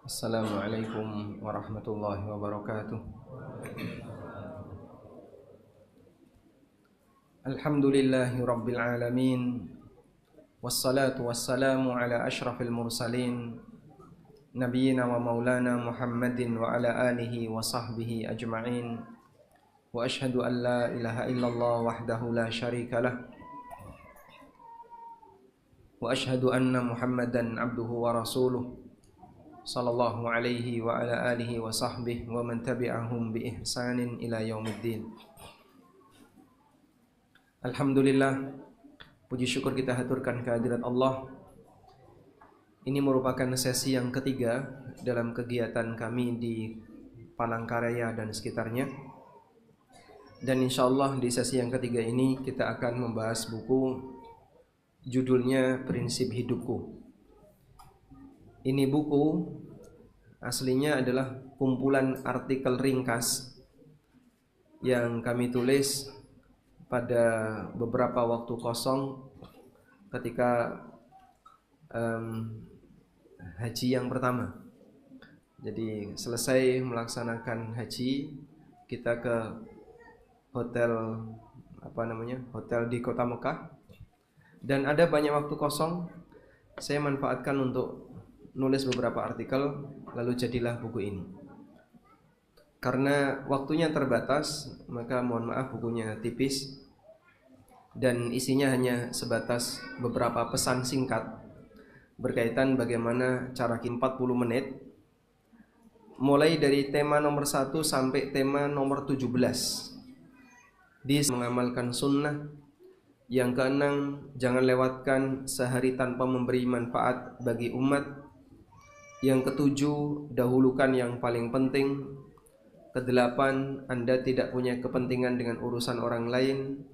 Assalamualaikum warahmatullahi wabarakatuh. Alhamdulillahi rabbil alamin. Wassalatu wassalamu ala ashrafil mursalin Nabiyyina wa maulana Muhammadin wa ala alihi wa sahbihi ajma'in. Wa ashhadu an la ilaha illallah wahdahu la syarika lah. Wa ashhadu anna Muhammadan abduhu wa rasuluh sallallahu alaihi wa ala alihi wa sahbihi wa man tabi'ahum bi ihsanin ila yaumiddin. Alhamdulillah, puji syukur kita haturkan kehadirat Allah. Ini merupakan sesi yang ketiga dalam kegiatan kami di Palangkaraya dan sekitarnya. Dan insyaallah di sesi yang ketiga ini kita akan membahas buku judulnya Prinsip Hidupku. Ini buku aslinya adalah kumpulan artikel ringkas yang kami tulis pada beberapa waktu kosong ketika haji yang pertama. Jadi selesai melaksanakan haji, kita ke hotel hotel di kota Mekah, dan ada banyak waktu kosong. Saya manfaatkan untuk nulis beberapa artikel, lalu jadilah buku ini. Karena waktunya terbatas, maka mohon maaf bukunya tipis dan isinya hanya sebatas beberapa pesan singkat berkaitan bagaimana cara 40 menit mulai dari tema nomor 1 sampai tema nomor 17 di mengamalkan sunnah. Yang keenam, jangan lewatkan sehari tanpa memberi manfaat bagi umat. Yang ketujuh, dahulukan yang paling penting. Kedelapan, Anda tidak punya kepentingan dengan urusan orang lain.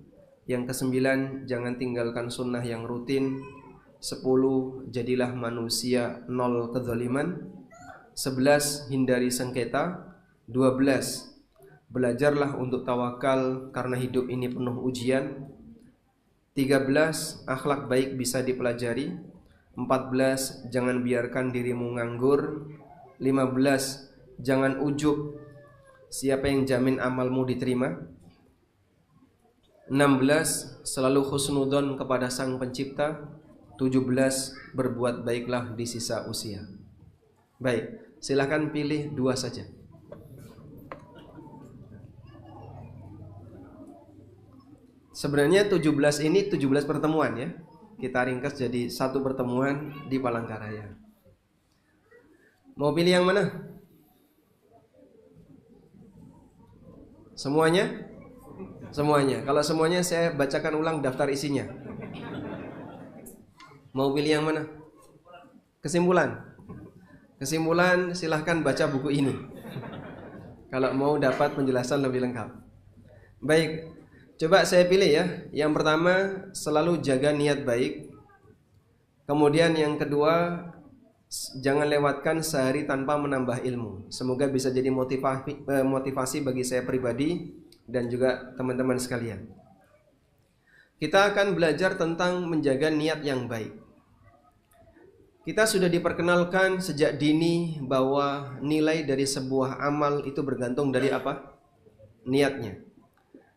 Yang kesembilan, jangan tinggalkan sunnah yang rutin. 10, jadilah manusia nol kezaliman. 11, hindari sengketa. 12, belajarlah untuk tawakal karena hidup ini penuh ujian. 13, akhlak baik bisa dipelajari. 14, jangan biarkan dirimu nganggur. 15, jangan ujub. Siapa yang jamin amalmu diterima? 16, selalu husnudon kepada Sang Pencipta. 17, berbuat baiklah di sisa usia. Baik, silahkan pilih 2 saja. Sebenarnya 17 ini 17 pertemuan ya. Kita ringkas jadi 1 pertemuan di Palangkaraya. Mau pilih yang mana? Semuanya? Semuanya. Kalau semuanya saya bacakan ulang daftar isinya. Mau pilih yang mana? Kesimpulan. Kesimpulan, silahkan baca buku ini kalau mau dapat penjelasan lebih lengkap. Baik, coba saya pilih ya. Yang pertama, selalu jaga niat baik. Kemudian yang kedua, jangan lewatkan sehari tanpa menambah ilmu. Semoga bisa jadi motivasi bagi saya pribadi dan juga teman-teman sekalian. Kita akan belajar tentang menjaga niat yang baik. Kita sudah diperkenalkan sejak dini bahwa nilai dari sebuah amal itu bergantung dari apa? Niatnya.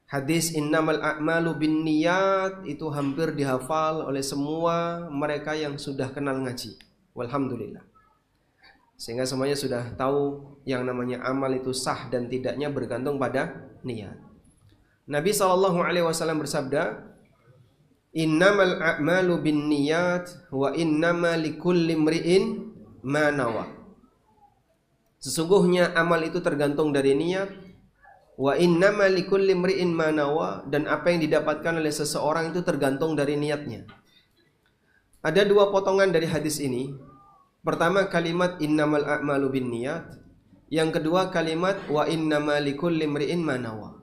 Hadis innamal a'malu binniyat itu hampir dihafal oleh semua mereka yang sudah kenal ngaji. Walhamdulillah. Sehingga semuanya sudah tahu yang namanya amal itu sah dan tidaknya bergantung pada niat. Nabi SAW bersabda, innamal a'malu binniyat wa innama likulli imri'in ma nawa. Sesungguhnya amal itu tergantung dari niat. Wa innama likulli imri'in ma nawa, dan apa yang didapatkan oleh seseorang itu tergantung dari niatnya. Ada 2 potongan dari hadis ini. Pertama kalimat innamal a'malu binniyat, yang kedua kalimat wa innama likulli imri'in ma nawa.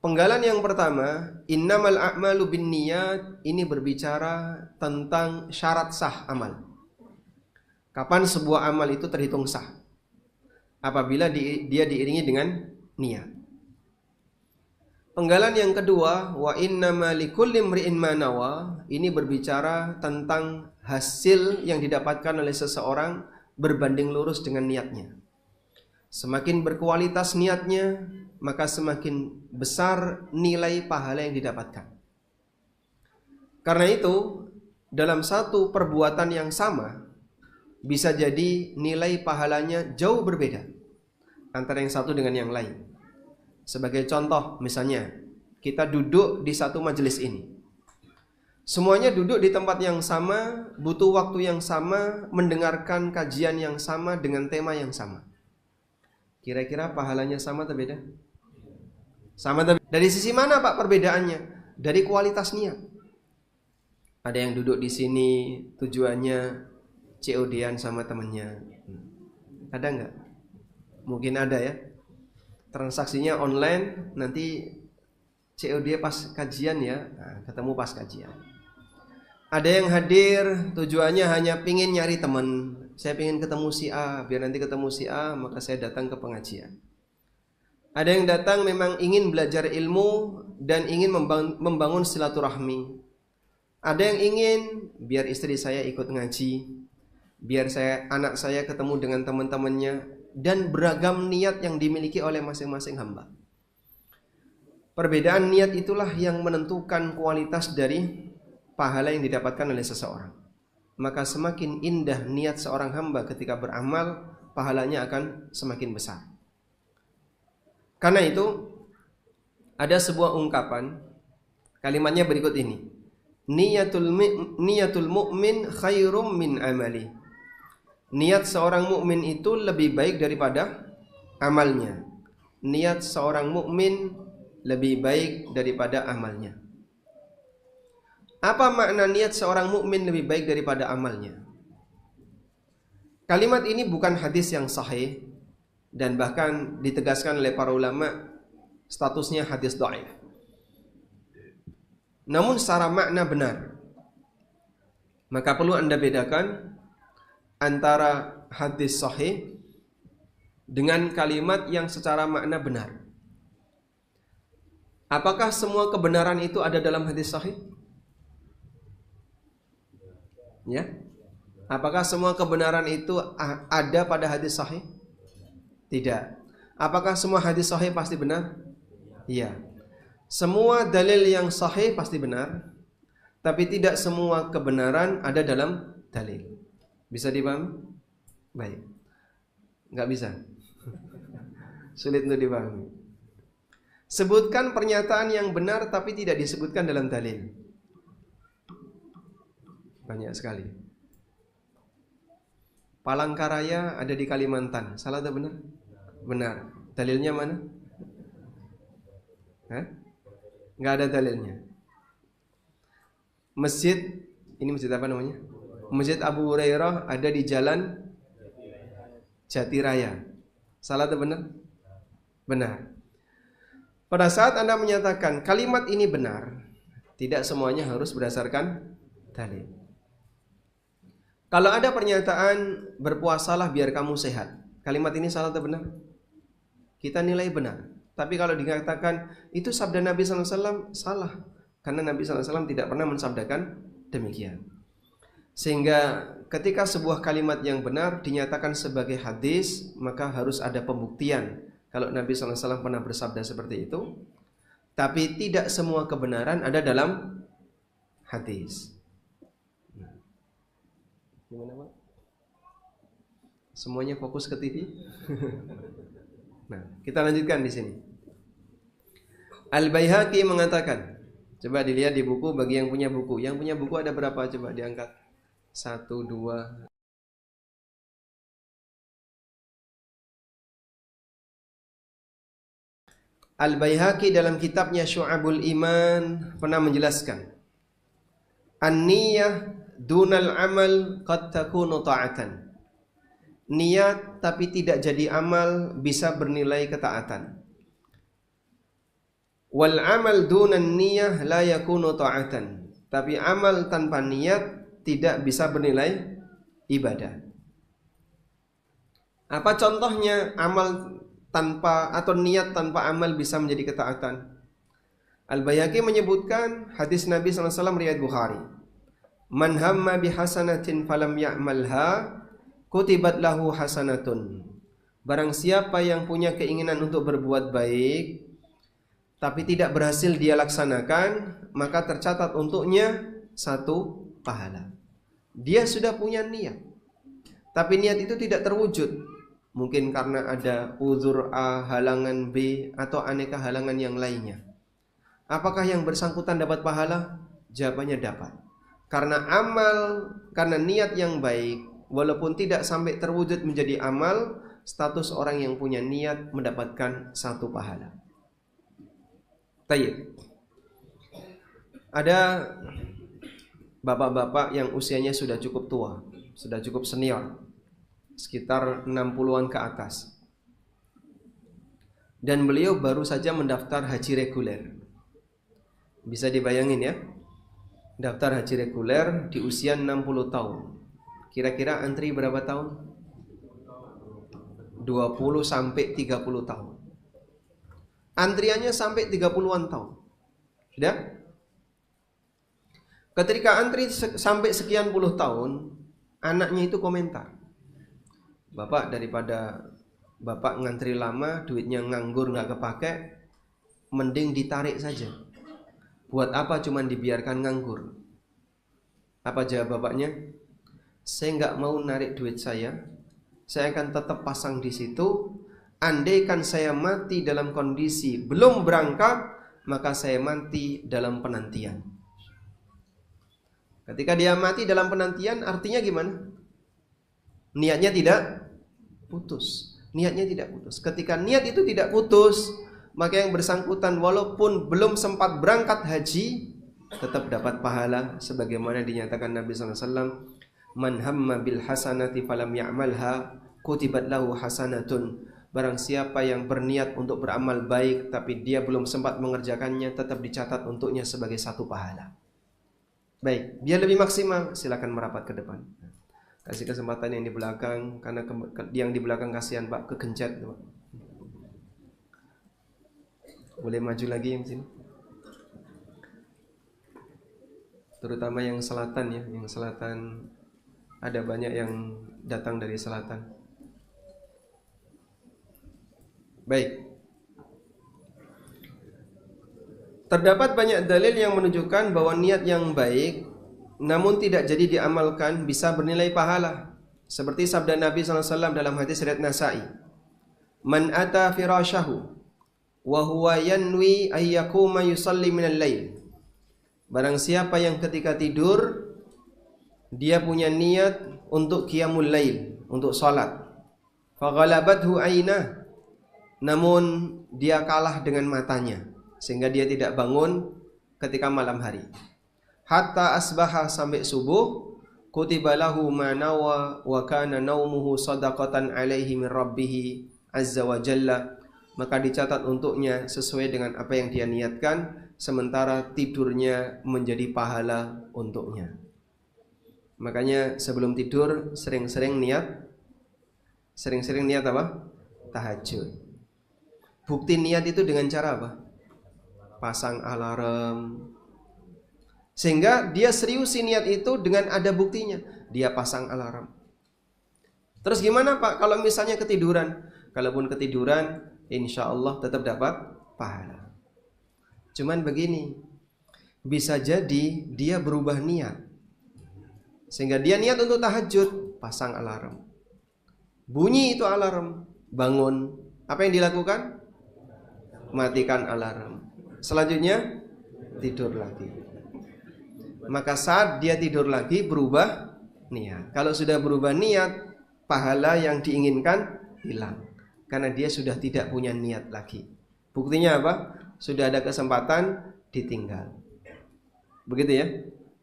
Penggalan yang pertama, innamal a'malu binniyat, ini berbicara tentang syarat sah amal. Kapan sebuah amal itu terhitung sah? Apabila dia diiringi dengan niat. Penggalan yang kedua, wa innama likulli imri'in ma nawa, ini berbicara tentang hasil yang didapatkan oleh seseorang berbanding lurus dengan niatnya. Semakin berkualitas niatnya, maka semakin besar nilai pahala yang didapatkan. Karena itu, dalam satu perbuatan yang sama, bisa jadi nilai pahalanya jauh berbeda antara yang satu dengan yang lain. Sebagai contoh, misalnya, kita duduk di satu majelis ini. Semuanya duduk di tempat yang sama, butuh waktu yang sama, mendengarkan kajian yang sama dengan tema yang sama. Kira-kira pahalanya sama atau beda? Sama atau beda? Dari sisi mana Pak perbedaannya? Dari kualitas niat. Ada yang duduk di sini tujuannya COD-an sama temennya. Ada nggak? Mungkin ada ya. Transaksinya online, nanti COD pas kajian ya, nah, ketemu pas kajian. Ada yang hadir tujuannya hanya pingin nyari teman. Saya pingin ketemu si A, biar nanti ketemu si A maka saya datang ke pengajian. Ada yang datang memang ingin belajar ilmu dan ingin membangun silaturahmi. Ada yang ingin biar istri saya ikut ngaji, biar anak saya ketemu dengan teman-temannya, dan beragam niat yang dimiliki oleh masing-masing hamba. Perbedaan niat itulah yang menentukan kualitas dari pahala yang didapatkan oleh seseorang. Maka semakin indah niat seorang hamba ketika beramal, pahalanya akan semakin besar. Karena itu ada sebuah ungkapan, kalimatnya berikut ini. Niyatul mu'min khairum min amali. Niat seorang mukmin itu lebih baik daripada amalnya. Niat seorang mukmin lebih baik daripada amalnya. Apa makna niat seorang mukmin lebih baik daripada amalnya? Kalimat ini bukan hadis yang sahih dan bahkan ditegaskan oleh para ulama statusnya hadis dhaif. Namun secara makna benar. Maka perlu Anda bedakan antara hadis sahih dengan kalimat yang secara makna benar. Apakah semua kebenaran itu ada dalam hadis sahih? Ya. Apakah semua kebenaran itu ada pada hadis sahih? Tidak. Apakah semua hadis sahih pasti benar? Iya. Semua dalil yang sahih pasti benar, tapi tidak semua kebenaran ada dalam dalil. Bisa dipahami? Baik. Enggak bisa. Sulit untuk dipahami. Sebutkan pernyataan yang benar tapi tidak disebutkan dalam dalil. Banyak sekali. Palangkaraya ada di Kalimantan. Salah atau benar? Benar. Dalilnya mana? Hah? Nggak ada dalilnya. Masjid, ini masjid apa namanya? Masjid Abu Hurairah ada di jalan Jatiraya. Salah atau benar? Benar. Pada saat Anda menyatakan kalimat ini benar, tidak semuanya harus berdasarkan dalil. Kalau ada pernyataan berpuasalah biar kamu sehat, kalimat ini salah atau benar? Kita nilai benar. Tapi kalau dikatakan itu sabda Nabi SAW, salah. Karena Nabi SAW tidak pernah mensabdakan demikian. Sehingga ketika sebuah kalimat yang benar dinyatakan sebagai hadis, maka harus ada pembuktian kalau Nabi SAW pernah bersabda seperti itu. Tapi tidak semua kebenaran ada dalam hadis. Gimana Pak? Semuanya fokus ke TV? Nah, kita lanjutkan di sini. Al-Baihaqi mengatakan, coba dilihat di buku bagi yang punya buku. Yang punya buku ada berapa? Coba diangkat. 1, 2. Al-Baihaqi dalam kitabnya Syu'abul Iman pernah menjelaskan, An-niyah dunal amal qad takunu ta'atan. Niat tapi tidak jadi amal bisa bernilai ketaatan. Wal amal dunan niyah la yakunu ta'atan. Tapi amal tanpa niat tidak bisa bernilai ibadah. Apa contohnya amal tanpa atau niat tanpa amal bisa menjadi ketaatan? Al-Baihaqi menyebutkan hadis Nabi SAW riwayat Bukhari. Man hamma bihasanatin falam ya'malha kutibat lahu hasanatun. Barang siapa yang punya keinginan untuk berbuat baik tapi tidak berhasil dia laksanakan, maka tercatat untuknya 1 pahala. Dia sudah punya niat, tapi niat itu tidak terwujud. Mungkin karena ada uzur A, halangan B, atau aneka halangan yang lainnya. Apakah yang bersangkutan dapat pahala? Jawabannya dapat. Karena niat yang baik, walaupun tidak sampai terwujud menjadi amal, status orang yang punya niat mendapatkan 1 pahala. Tayyib. Ada bapak-bapak yang usianya sudah cukup tua, sudah cukup senior, sekitar 60-an ke atas. Dan beliau baru saja mendaftar haji reguler. Bisa dibayangin ya, daftar haji reguler di usia 60 tahun. Kira-kira antri berapa tahun? 20 sampai 30 tahun. Antriannya sampai 30-an tahun. Sudah? Ketika antri sampai sekian puluh tahun, anaknya itu komentar, Bapak, daripada Bapak ngantri lama, duitnya nganggur gak kepake, mending ditarik saja. Buat apa cuman dibiarkan nganggur? Apa jawab bapaknya? Saya gak mau narik duit saya akan tetap pasang di situ. Andaikan saya mati dalam kondisi belum berangkat, maka saya mati dalam penantian. Ketika dia mati dalam penantian, artinya gimana? Niatnya tidak putus. Niatnya tidak putus. Ketika niat itu tidak putus, maka yang bersangkutan walaupun belum sempat berangkat haji, tetap dapat pahala sebagaimana dinyatakan Nabi SAW. Man hamma bil hasanati falam ya'malha kutibat lahu hasanatun. Barang siapa yang berniat untuk beramal baik tapi dia belum sempat mengerjakannya, tetap dicatat untuknya sebagai 1 pahala. Baik, biar lebih maksimal, silakan merapat ke depan. Kasih kesempatan yang di belakang, karena yang di belakang kasihan Pak, kegencet. Boleh maju lagi yang sini. Terutama yang selatan ya, yang selatan ada banyak yang datang dari selatan. Baik. Terdapat banyak dalil yang menunjukkan bahwa niat yang baik namun tidak jadi diamalkan bisa bernilai pahala. Seperti sabda Nabi SAW dalam hadis riwayat Nasa'i, Man ata firashahu wa huwa yanwi ayyakuma yusalli minal lail. Barang siapa yang ketika tidur dia punya niat untuk qiyamul lail, untuk salat. Faghalabathu ainah, namun dia kalah dengan matanya sehingga dia tidak bangun ketika malam hari. Hatta asbaha, sampai subuh. Kutiba lahu ma nawa wa kana naumuhu sadaqatan alaihi min rabbih azza wa jalla. Maka dicatat untuknya sesuai dengan apa yang dia niatkan, sementara tidurnya menjadi pahala untuknya. Makanya sebelum tidur sering-sering niat apa? Tahajud. Bukti niat itu dengan cara apa? Pasang alarm. Sehingga dia seriusi niat itu dengan ada buktinya. Dia pasang alarm. Terus gimana Pak kalau misalnya ketiduran? Kalaupun ketiduran, insya Allah tetap dapat pahala. Cuman begini, bisa jadi dia berubah niat, sehingga dia niat untuk tahajud, pasang alarm. Bunyi itu alarm, bangun. Apa yang dilakukan? Matikan alarm. Selanjutnya tidur lagi. Maka saat dia tidur lagi berubah niat. Kalau sudah berubah niat, pahala yang diinginkan hilang, karena dia sudah tidak punya niat lagi. Buktinya apa? Sudah ada kesempatan, ditinggal. Begitu ya?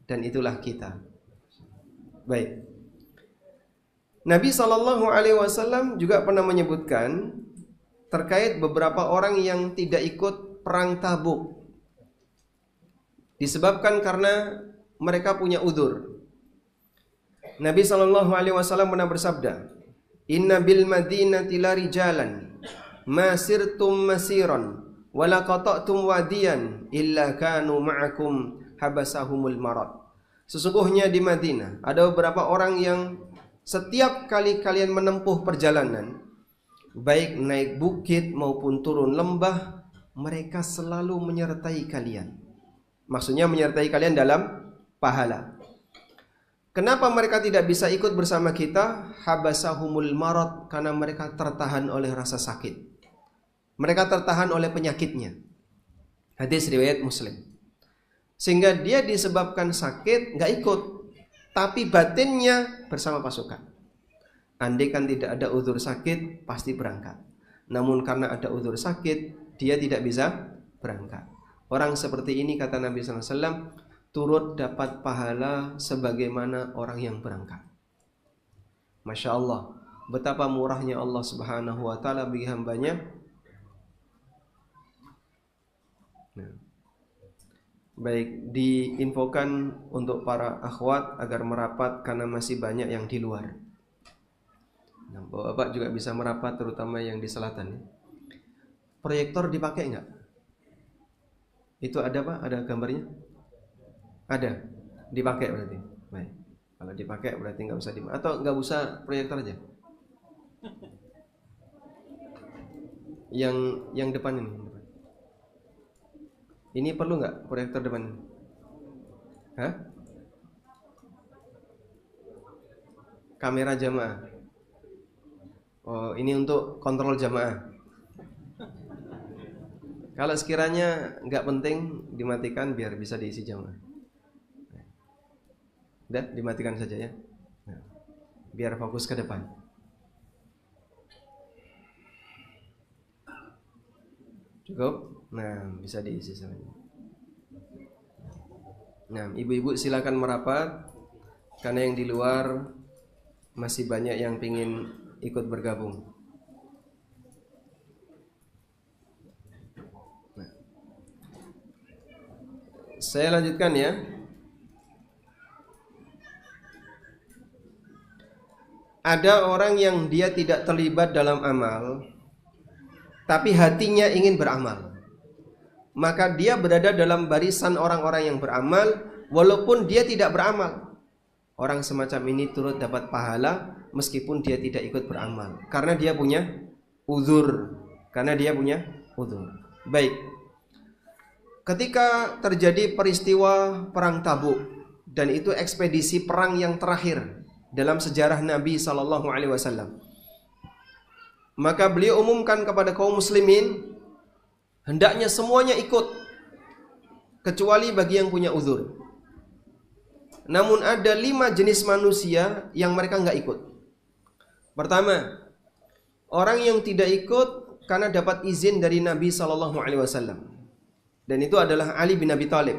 Dan itulah kita. Baik. Nabi SAW juga pernah menyebutkan terkait beberapa orang yang tidak ikut perang Tabuk, disebabkan karena mereka punya udzur. Nabi SAW pernah bersabda, Inna bil madinati la rijalan ma sirtum masiran wala qata'tum wadiyan illa kanu ma'akum habasahumul marad. Sesungguhnya di Madinah ada beberapa orang yang Setiap kali kalian menempuh perjalanan, baik naik bukit maupun turun lembah, mereka selalu menyertai kalian. Maksudnya menyertai kalian dalam pahala. Kenapa mereka tidak bisa ikut bersama kita? Habasahumul marad, karena mereka tertahan oleh rasa sakit. Mereka tertahan oleh penyakitnya. Hadis riwayat Muslim. Sehingga dia disebabkan sakit nggak ikut, tapi batinnya bersama pasukan. Andai kan tidak ada uzur sakit, pasti berangkat. Namun karena ada uzur sakit, dia tidak bisa berangkat. Orang seperti ini, kata Nabi SAW, turut dapat pahala sebagaimana orang yang berangkat. Masya Allah, betapa murahnya Allah Subhanahu wa Ta'ala bagi hambanya. Nah, baik, diinfokan untuk para akhwat agar merapat karena masih banyak yang di luar. Nah, Bapak juga bisa merapat, terutama yang di selatan. Proyektor dipakai enggak? Itu ada Pak? Ada gambarnya? Ada. Dipakai berarti. Baik. Kalau dipakai berarti enggak usah atau enggak usah proyektor aja. Yang depan ini. Ini perlu nggak proyektor depan? Hah? Kamera jamaah. Oh, ini untuk kontrol jamaah. Kalau sekiranya nggak penting, dimatikan biar bisa diisi jamaah. Udah, dimatikan saja ya. Biar fokus ke depan. Cukup? Nah, bisa diisi semuanya. Nah, ibu-ibu silakan merapat, karena yang di luar masih banyak yang ingin ikut bergabung. Nah, saya lanjutkan ya. Ada orang yang dia tidak terlibat dalam amal, tapi hatinya ingin beramal. Maka dia berada dalam barisan orang-orang yang beramal, walaupun dia tidak beramal. Orang semacam ini turut dapat pahala meskipun dia tidak ikut beramal, karena dia punya uzur. Baik. Ketika terjadi peristiwa perang Tabuk, dan itu ekspedisi perang yang terakhir dalam sejarah Nabi SAW, maka beliau umumkan kepada kaum muslimin, hendaknya semuanya ikut kecuali bagi yang punya uzur. Namun ada 5 jenis manusia yang mereka nggak ikut. Pertama, orang yang tidak ikut karena dapat izin dari Nabi SAW, dan itu adalah Ali bin Abi Thalib.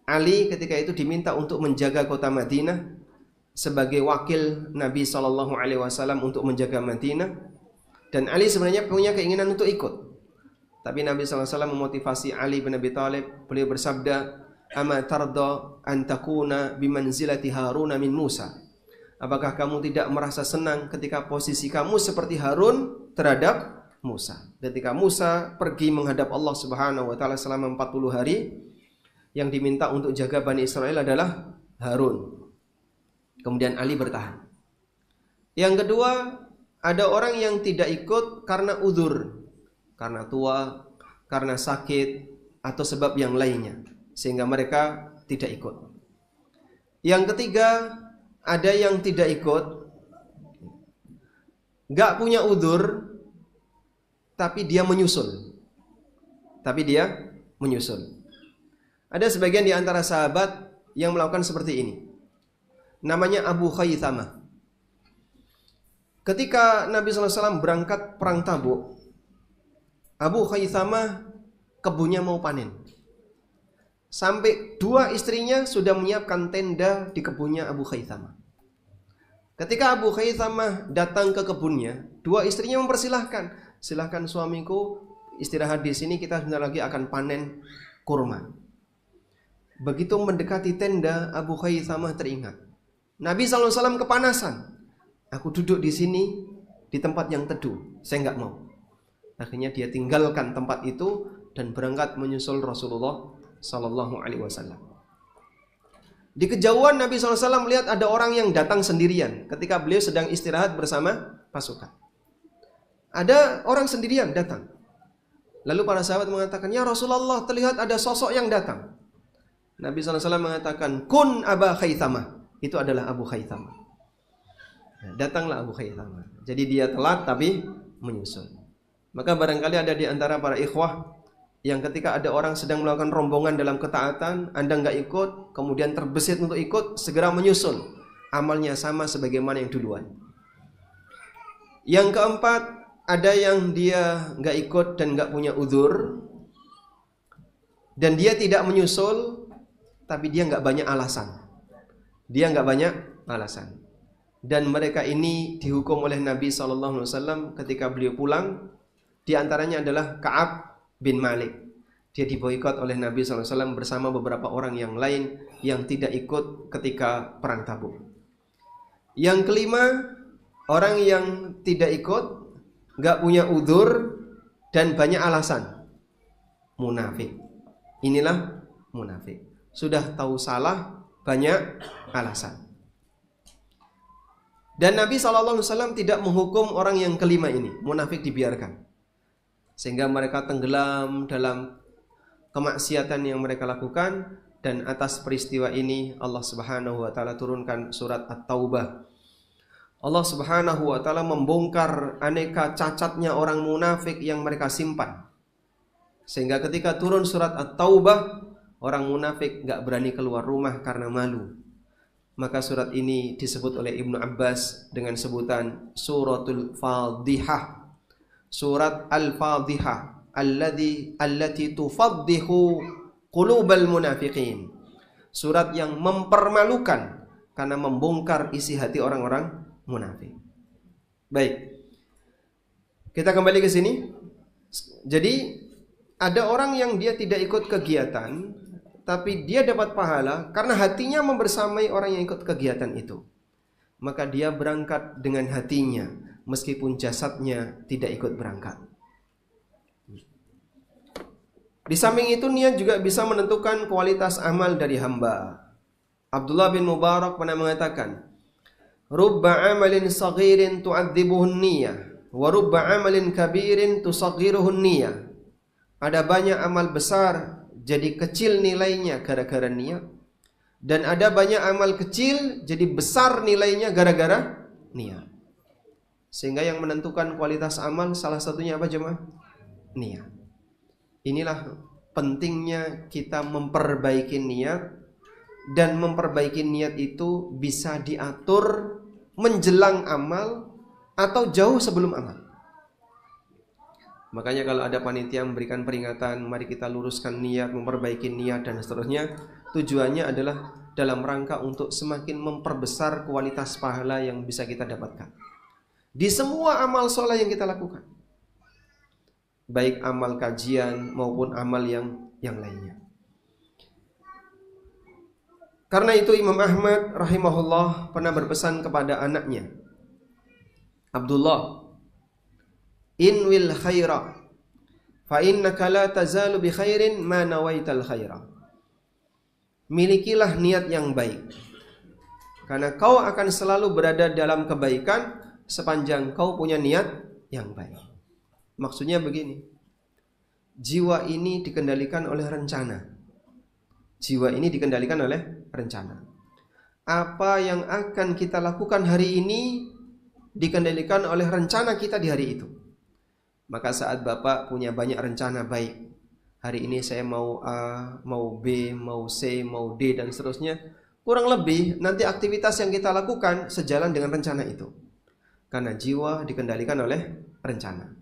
Ali ketika itu diminta untuk menjaga kota Madinah sebagai wakil Nabi SAW untuk menjaga Madinah, dan Ali sebenarnya punya keinginan untuk ikut. Tapi Nabi SAW memotivasi Ali bin Abi Thalib. Beliau bersabda, "Ama tarda an takuna bimanzilati Harun min Musa." Apakah kamu tidak merasa senang ketika posisi kamu seperti Harun terhadap Musa? Ketika Musa pergi menghadap Allah Subhanahu wa Ta'ala selama 40 hari, yang diminta untuk jaga Bani Israel adalah Harun. Kemudian Ali bertahan. Yang kedua, ada orang yang tidak ikut karena uzur, karena tua, karena sakit, atau sebab yang lainnya, sehingga mereka tidak ikut. Yang ketiga, ada yang tidak ikut gak punya uzur, tapi dia menyusul. Ada sebagian di antara sahabat yang melakukan seperti ini. Namanya Abu Khaythamah. Ketika Nabi SAW berangkat perang Tabuk, Abu Khaythamah kebunnya mau panen. Sampai 2 istrinya sudah menyiapkan tenda di kebunnya Abu Khaythamah. Ketika Abu Khaythamah datang ke kebunnya, 2 istrinya mempersilahkan, "Silahkan suamiku istirahat di sini, kita sebentar lagi akan panen kurma." Begitu mendekati tenda, Abu Khaythamah teringat, Nabi SAW kepanasan. Aku duduk di sini di tempat yang teduh, saya nggak mau. Akhirnya dia tinggalkan tempat itu dan berangkat menyusul Rasulullah Sallallahu Alaihi Wasallam. Di kejauhan Nabi SAW melihat ada orang yang datang sendirian ketika beliau sedang istirahat bersama pasukan. Ada orang sendirian datang. Lalu para sahabat mengatakan, "Ya Rasulullah, terlihat ada sosok yang datang." Nabi SAW mengatakan, "Kun Aba Khaythamah." Itu adalah Abu Khaythamah. Datanglah Abu Khaythamah. Jadi dia telat tapi menyusul. Maka barangkali ada di antara para ikhwah yang ketika ada orang sedang melakukan rombongan dalam ketaatan, Anda nggak ikut, kemudian terbesit untuk ikut, segera menyusul. Amalnya sama sebagaimana yang duluan. Yang keempat, ada yang dia nggak ikut dan nggak punya uzur, dan dia tidak menyusul, tapi dia nggak banyak alasan. Dia nggak banyak alasan. Dan mereka ini dihukum oleh Nabi SAW ketika beliau pulang. Di antaranya adalah Ka'ab bin Malik. Dia diboikot oleh Nabi SAW bersama beberapa orang yang lain yang tidak ikut ketika perang Tabuk. Yang kelima, orang yang tidak ikut, nggak punya udzur dan banyak alasan. Munafik. Inilah munafik. Sudah tahu salah, banyak alasan. Dan Nabi SAW tidak menghukum orang yang kelima ini, munafik dibiarkan, sehingga mereka tenggelam dalam kemaksiatan yang mereka lakukan. Dan atas peristiwa ini Allah Subhanahu wa taala turunkan surat At-Taubah. Allah Subhanahu wa taala membongkar aneka cacatnya orang munafik yang mereka simpan, sehingga ketika turun surat At-Taubah, orang munafik gak berani keluar rumah karena malu. Maka surat ini disebut oleh Ibnu Abbas dengan sebutan Suratul Fadhihah. Surat Al-Fadhihah allati tufaddihu qulubal munafiqin. Surat yang mempermalukan karena membongkar isi hati orang-orang munafik. Baik. Kita kembali ke sini. Jadi ada orang yang dia tidak ikut kegiatan, tapi dia dapat pahala karena hatinya membersamai orang yang ikut kegiatan itu. Maka dia berangkat dengan hatinya, meskipun jasadnya tidak ikut berangkat. Di samping itu, niat juga bisa menentukan kualitas amal dari hamba. Abdullah bin Mubarak pernah mengatakan, "Rubba amalin saghirin tu'adzibuhun niyah, wa rubba amalin kabirin tusaghiruhun niyah." Ada banyak amal besar jadi kecil nilainya gara-gara niat, dan ada banyak amal kecil jadi besar nilainya gara-gara niat. Sehingga yang menentukan kualitas amal salah satunya apa jemaah? Niat. Inilah pentingnya kita memperbaiki niat, dan memperbaiki niat itu bisa diatur menjelang amal atau jauh sebelum amal. Makanya kalau ada panitia memberikan peringatan, mari kita luruskan niat, memperbaiki niat dan seterusnya, tujuannya adalah dalam rangka untuk semakin memperbesar kualitas pahala yang bisa kita dapatkan di semua amal soleh yang kita lakukan, baik amal kajian maupun amal yang lainnya. Karena itu Imam Ahmad rahimahullah pernah berpesan kepada anaknya, "Abdullah, inwil khaira, fa innaka la tazalu bi khairin ma nawaital khaira." Milikilah niat yang baik, karena kau akan selalu berada dalam kebaikan sepanjang kau punya niat yang baik. Maksudnya begini, jiwa ini dikendalikan oleh rencana. Jiwa ini dikendalikan oleh rencana. Apa yang akan kita lakukan hari ini dikendalikan oleh rencana kita di hari itu. Maka saat Bapak punya banyak rencana baik, hari ini saya mau A, mau B, mau C, mau D dan seterusnya, kurang lebih nanti aktivitas yang kita lakukan sejalan dengan rencana itu. Karena jiwa dikendalikan oleh rencana.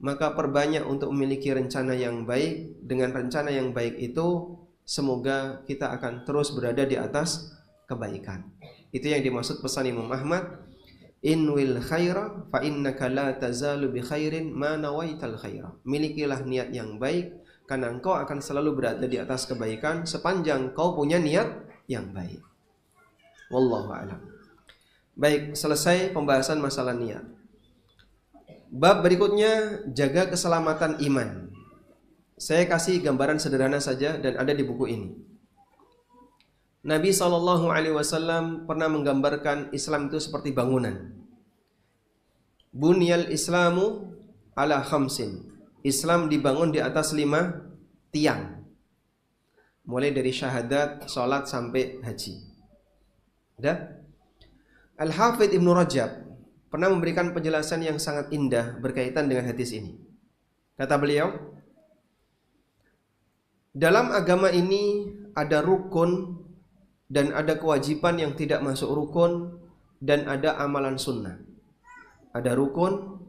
Maka perbanyak untuk memiliki rencana yang baik. Dengan rencana yang baik itu, semoga kita akan terus berada di atas kebaikan. Itu yang dimaksud pesan Imam Ahmad, "Inwil khaira fa innaka la tazalu bi khairin ma nawaital khaira." Milikilah niat yang baik, karena engkau akan selalu berada di atas kebaikan sepanjang kau punya niat yang baik. Wallahu a'lam. Baik, selesai pembahasan masalah niat. Bab berikutnya, jaga keselamatan iman. Saya kasih gambaran sederhana saja dan ada di buku ini. Nabi SAW pernah menggambarkan Islam itu seperti bangunan. Bunyal Islamu ala khamsin. Islam dibangun di atas 5 tiang. Mulai dari syahadat, salat sampai haji. Udah? Al-Hafidh Ibnu Rajab pernah memberikan penjelasan yang sangat indah berkaitan dengan hadis ini. Kata beliau, dalam agama ini ada rukun dan ada kewajiban yang tidak masuk rukun, dan ada amalan sunnah. Ada rukun,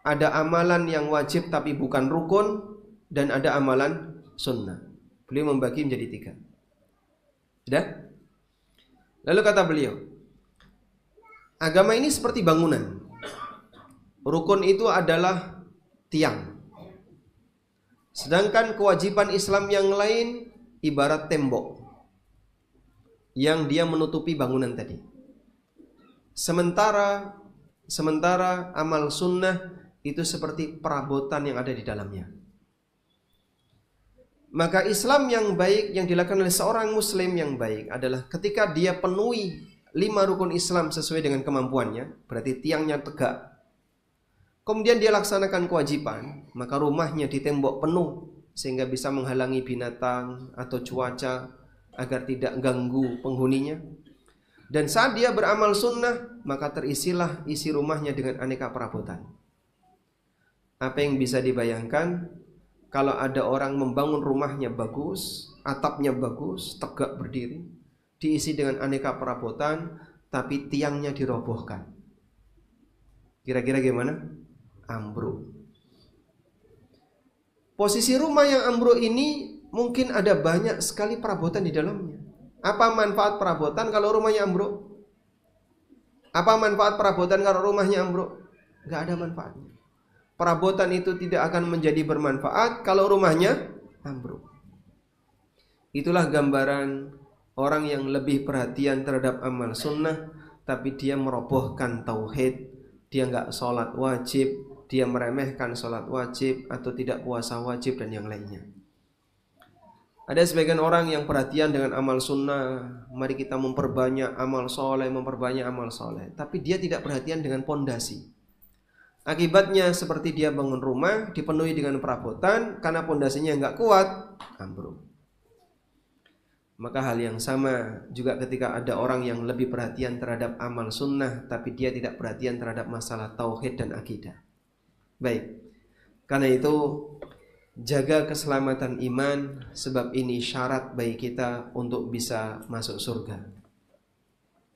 ada amalan yang wajib tapi bukan rukun, dan ada amalan sunnah. Beliau membagi menjadi 3. Sudah? Lalu kata beliau, agama ini seperti bangunan. Rukun itu adalah tiang. Sedangkan kewajiban Islam yang lain ibarat tembok yang dia menutupi bangunan tadi. Sementara amal sunnah itu seperti perabotan yang ada di dalamnya. Maka Islam yang baik yang dilakukan oleh seorang muslim yang baik adalah ketika dia penuhi 5 rukun Islam sesuai dengan kemampuannya, berarti tiangnya tegak. Kemudian dia laksanakan kewajiban, maka rumahnya ditembok penuh sehingga bisa menghalangi binatang atau cuaca agar tidak ganggu penghuninya. Dan saat dia beramal sunnah, maka terisilah isi rumahnya dengan aneka perabotan. Apa yang bisa dibayangkan kalau ada orang membangun rumahnya bagus, atapnya bagus, tegak berdiri, diisi dengan aneka perabotan, tapi tiangnya dirobohkan. Kira-kira gimana? Ambruk. Posisi rumah yang ambruk ini mungkin ada banyak sekali perabotan di dalamnya. Apa manfaat perabotan kalau rumahnya ambruk? Apa manfaat perabotan kalau rumahnya ambruk? Gak ada manfaatnya. Perabotan itu tidak akan menjadi bermanfaat kalau rumahnya ambruk. Itulah gambaran orang yang lebih perhatian terhadap amal sunnah, tapi dia merobohkan tauhid. Dia gak sholat wajib, dia meremehkan sholat wajib atau tidak puasa wajib dan yang lainnya. Ada sebagian orang yang perhatian dengan amal sunnah, mari kita memperbanyak amal soleh, tapi dia tidak perhatian dengan pondasi. Akibatnya seperti dia bangun rumah dipenuhi dengan perabotan, karena pondasinya enggak kuat, ambruk. Maka hal yang sama juga ketika ada orang yang lebih perhatian terhadap amal sunnah, tapi dia tidak perhatian terhadap masalah tauhid dan akidah. Baik, karena itu jaga keselamatan iman, sebab ini syarat bagi kita untuk bisa masuk surga.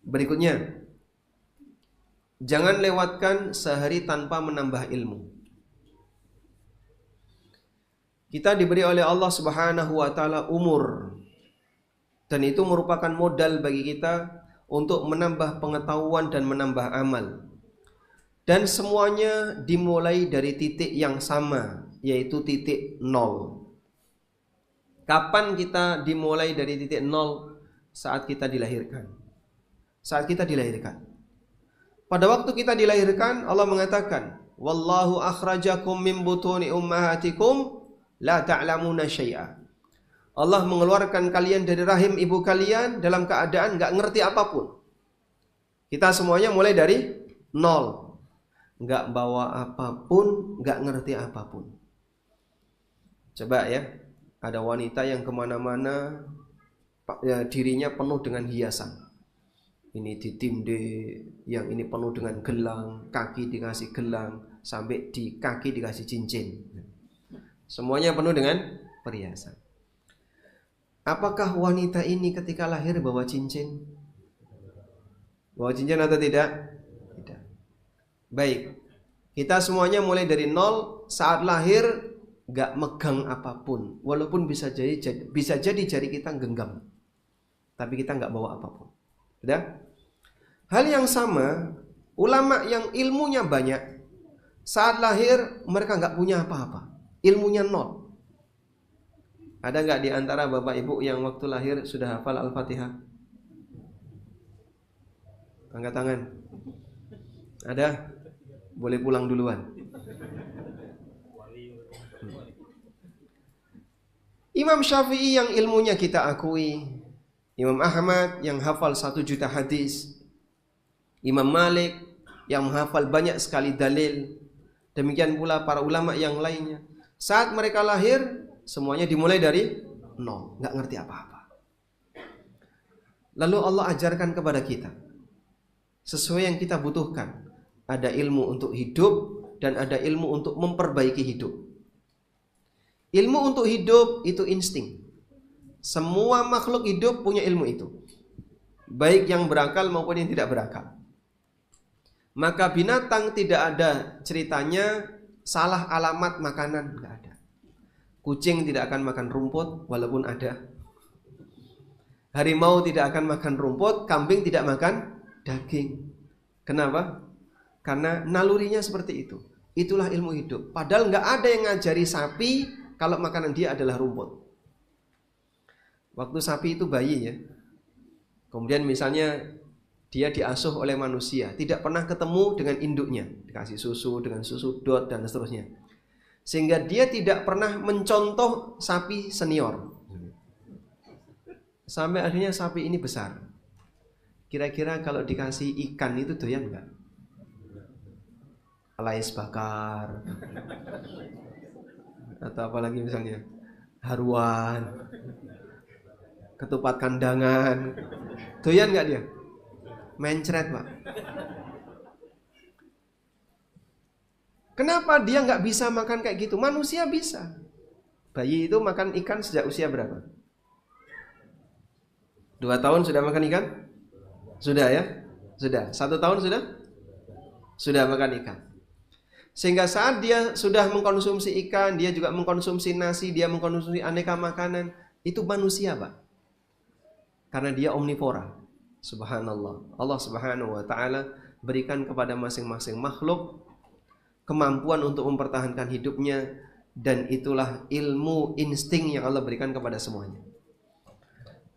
Berikutnya, jangan lewatkan sehari tanpa menambah ilmu. Kita diberi oleh Allah Subhanahu wa taala umur, dan itu merupakan modal bagi kita untuk menambah pengetahuan dan menambah amal. Dan semuanya dimulai dari titik yang sama, yaitu titik 0. Kapan kita dimulai dari titik 0? Saat kita dilahirkan. Saat kita dilahirkan. Pada waktu kita dilahirkan, Allah mengatakan, "Wallahu akhrajakum min butuni ummahatikum la ta'lamuna syai'a." Allah mengeluarkan kalian dari rahim ibu kalian dalam keadaan enggak ngerti apapun. Kita semuanya mulai dari 0. Enggak bawa apapun, enggak ngerti apapun. Coba ya, ada wanita yang kemana-mana dirinya penuh dengan hiasan. Ini ditinde, yang ini penuh dengan gelang, kaki dikasih gelang, sampai di kaki dikasih cincin. Semuanya penuh dengan perhiasan. Apakah wanita ini ketika lahir bawa cincin? Bawa cincin atau tidak? Tidak. Baik, kita semuanya mulai dari 0. Saat lahir gak megang apapun, walaupun bisa jadi jari kita genggam, tapi kita gak bawa apapun. Sudah? Hal yang sama, ulama yang ilmunya banyak, saat lahir mereka gak punya apa-apa, ilmunya 0. Ada gak di antara bapak ibu yang waktu lahir sudah hafal Al-Fatihah? Angkat tangan. Ada? Boleh pulang duluan. Imam Syafi'i yang ilmunya kita akui, Imam Ahmad yang hafal 1 juta hadis, Imam Malik yang menghafal banyak sekali dalil, demikian pula para ulama yang lainnya. Saat mereka lahir, semuanya dimulai dari nol, nggak ngerti apa-apa. Lalu Allah ajarkan kepada kita sesuai yang kita butuhkan. Ada ilmu untuk hidup dan ada ilmu untuk memperbaiki hidup. Ilmu untuk hidup itu insting. Semua makhluk hidup punya ilmu itu, baik yang berakal maupun yang tidak berakal. Maka binatang tidak ada ceritanya salah alamat makanan, nggak ada. Kucing tidak akan makan rumput walaupun ada. Harimau tidak akan makan rumput, kambing tidak makan daging. Kenapa? Karena nalurinya seperti itu. Itulah ilmu hidup. Padahal nggak ada yang ngajari sapi kalau makanan dia adalah rumput. Waktu sapi itu bayi ya, kemudian misalnya dia diasuh oleh manusia, tidak pernah ketemu dengan induknya, dikasih susu dengan susu dot dan seterusnya, sehingga dia tidak pernah mencontoh sapi senior. Sampai akhirnya sapi ini besar. Kira-kira kalau dikasih ikan itu doyan enggak? Lais bakar atau apalagi misalnya haruan, ketupat kandangan, doyan enggak dia? Mencret Pak. Kenapa dia enggak bisa makan kayak gitu? Manusia bisa. Bayi itu makan ikan sejak usia berapa? 2 tahun sudah makan ikan? Sudah ya? Sudah. 1 tahun sudah? Sudah makan ikan. Sehingga saat dia sudah mengkonsumsi ikan, dia juga mengkonsumsi nasi, dia mengkonsumsi aneka makanan. Itu manusia Pak. Karena dia omnivora. Subhanallah. Allah subhanahu wa ta'ala berikan kepada masing-masing makhluk kemampuan untuk mempertahankan hidupnya. Dan itulah ilmu insting yang Allah berikan kepada semuanya.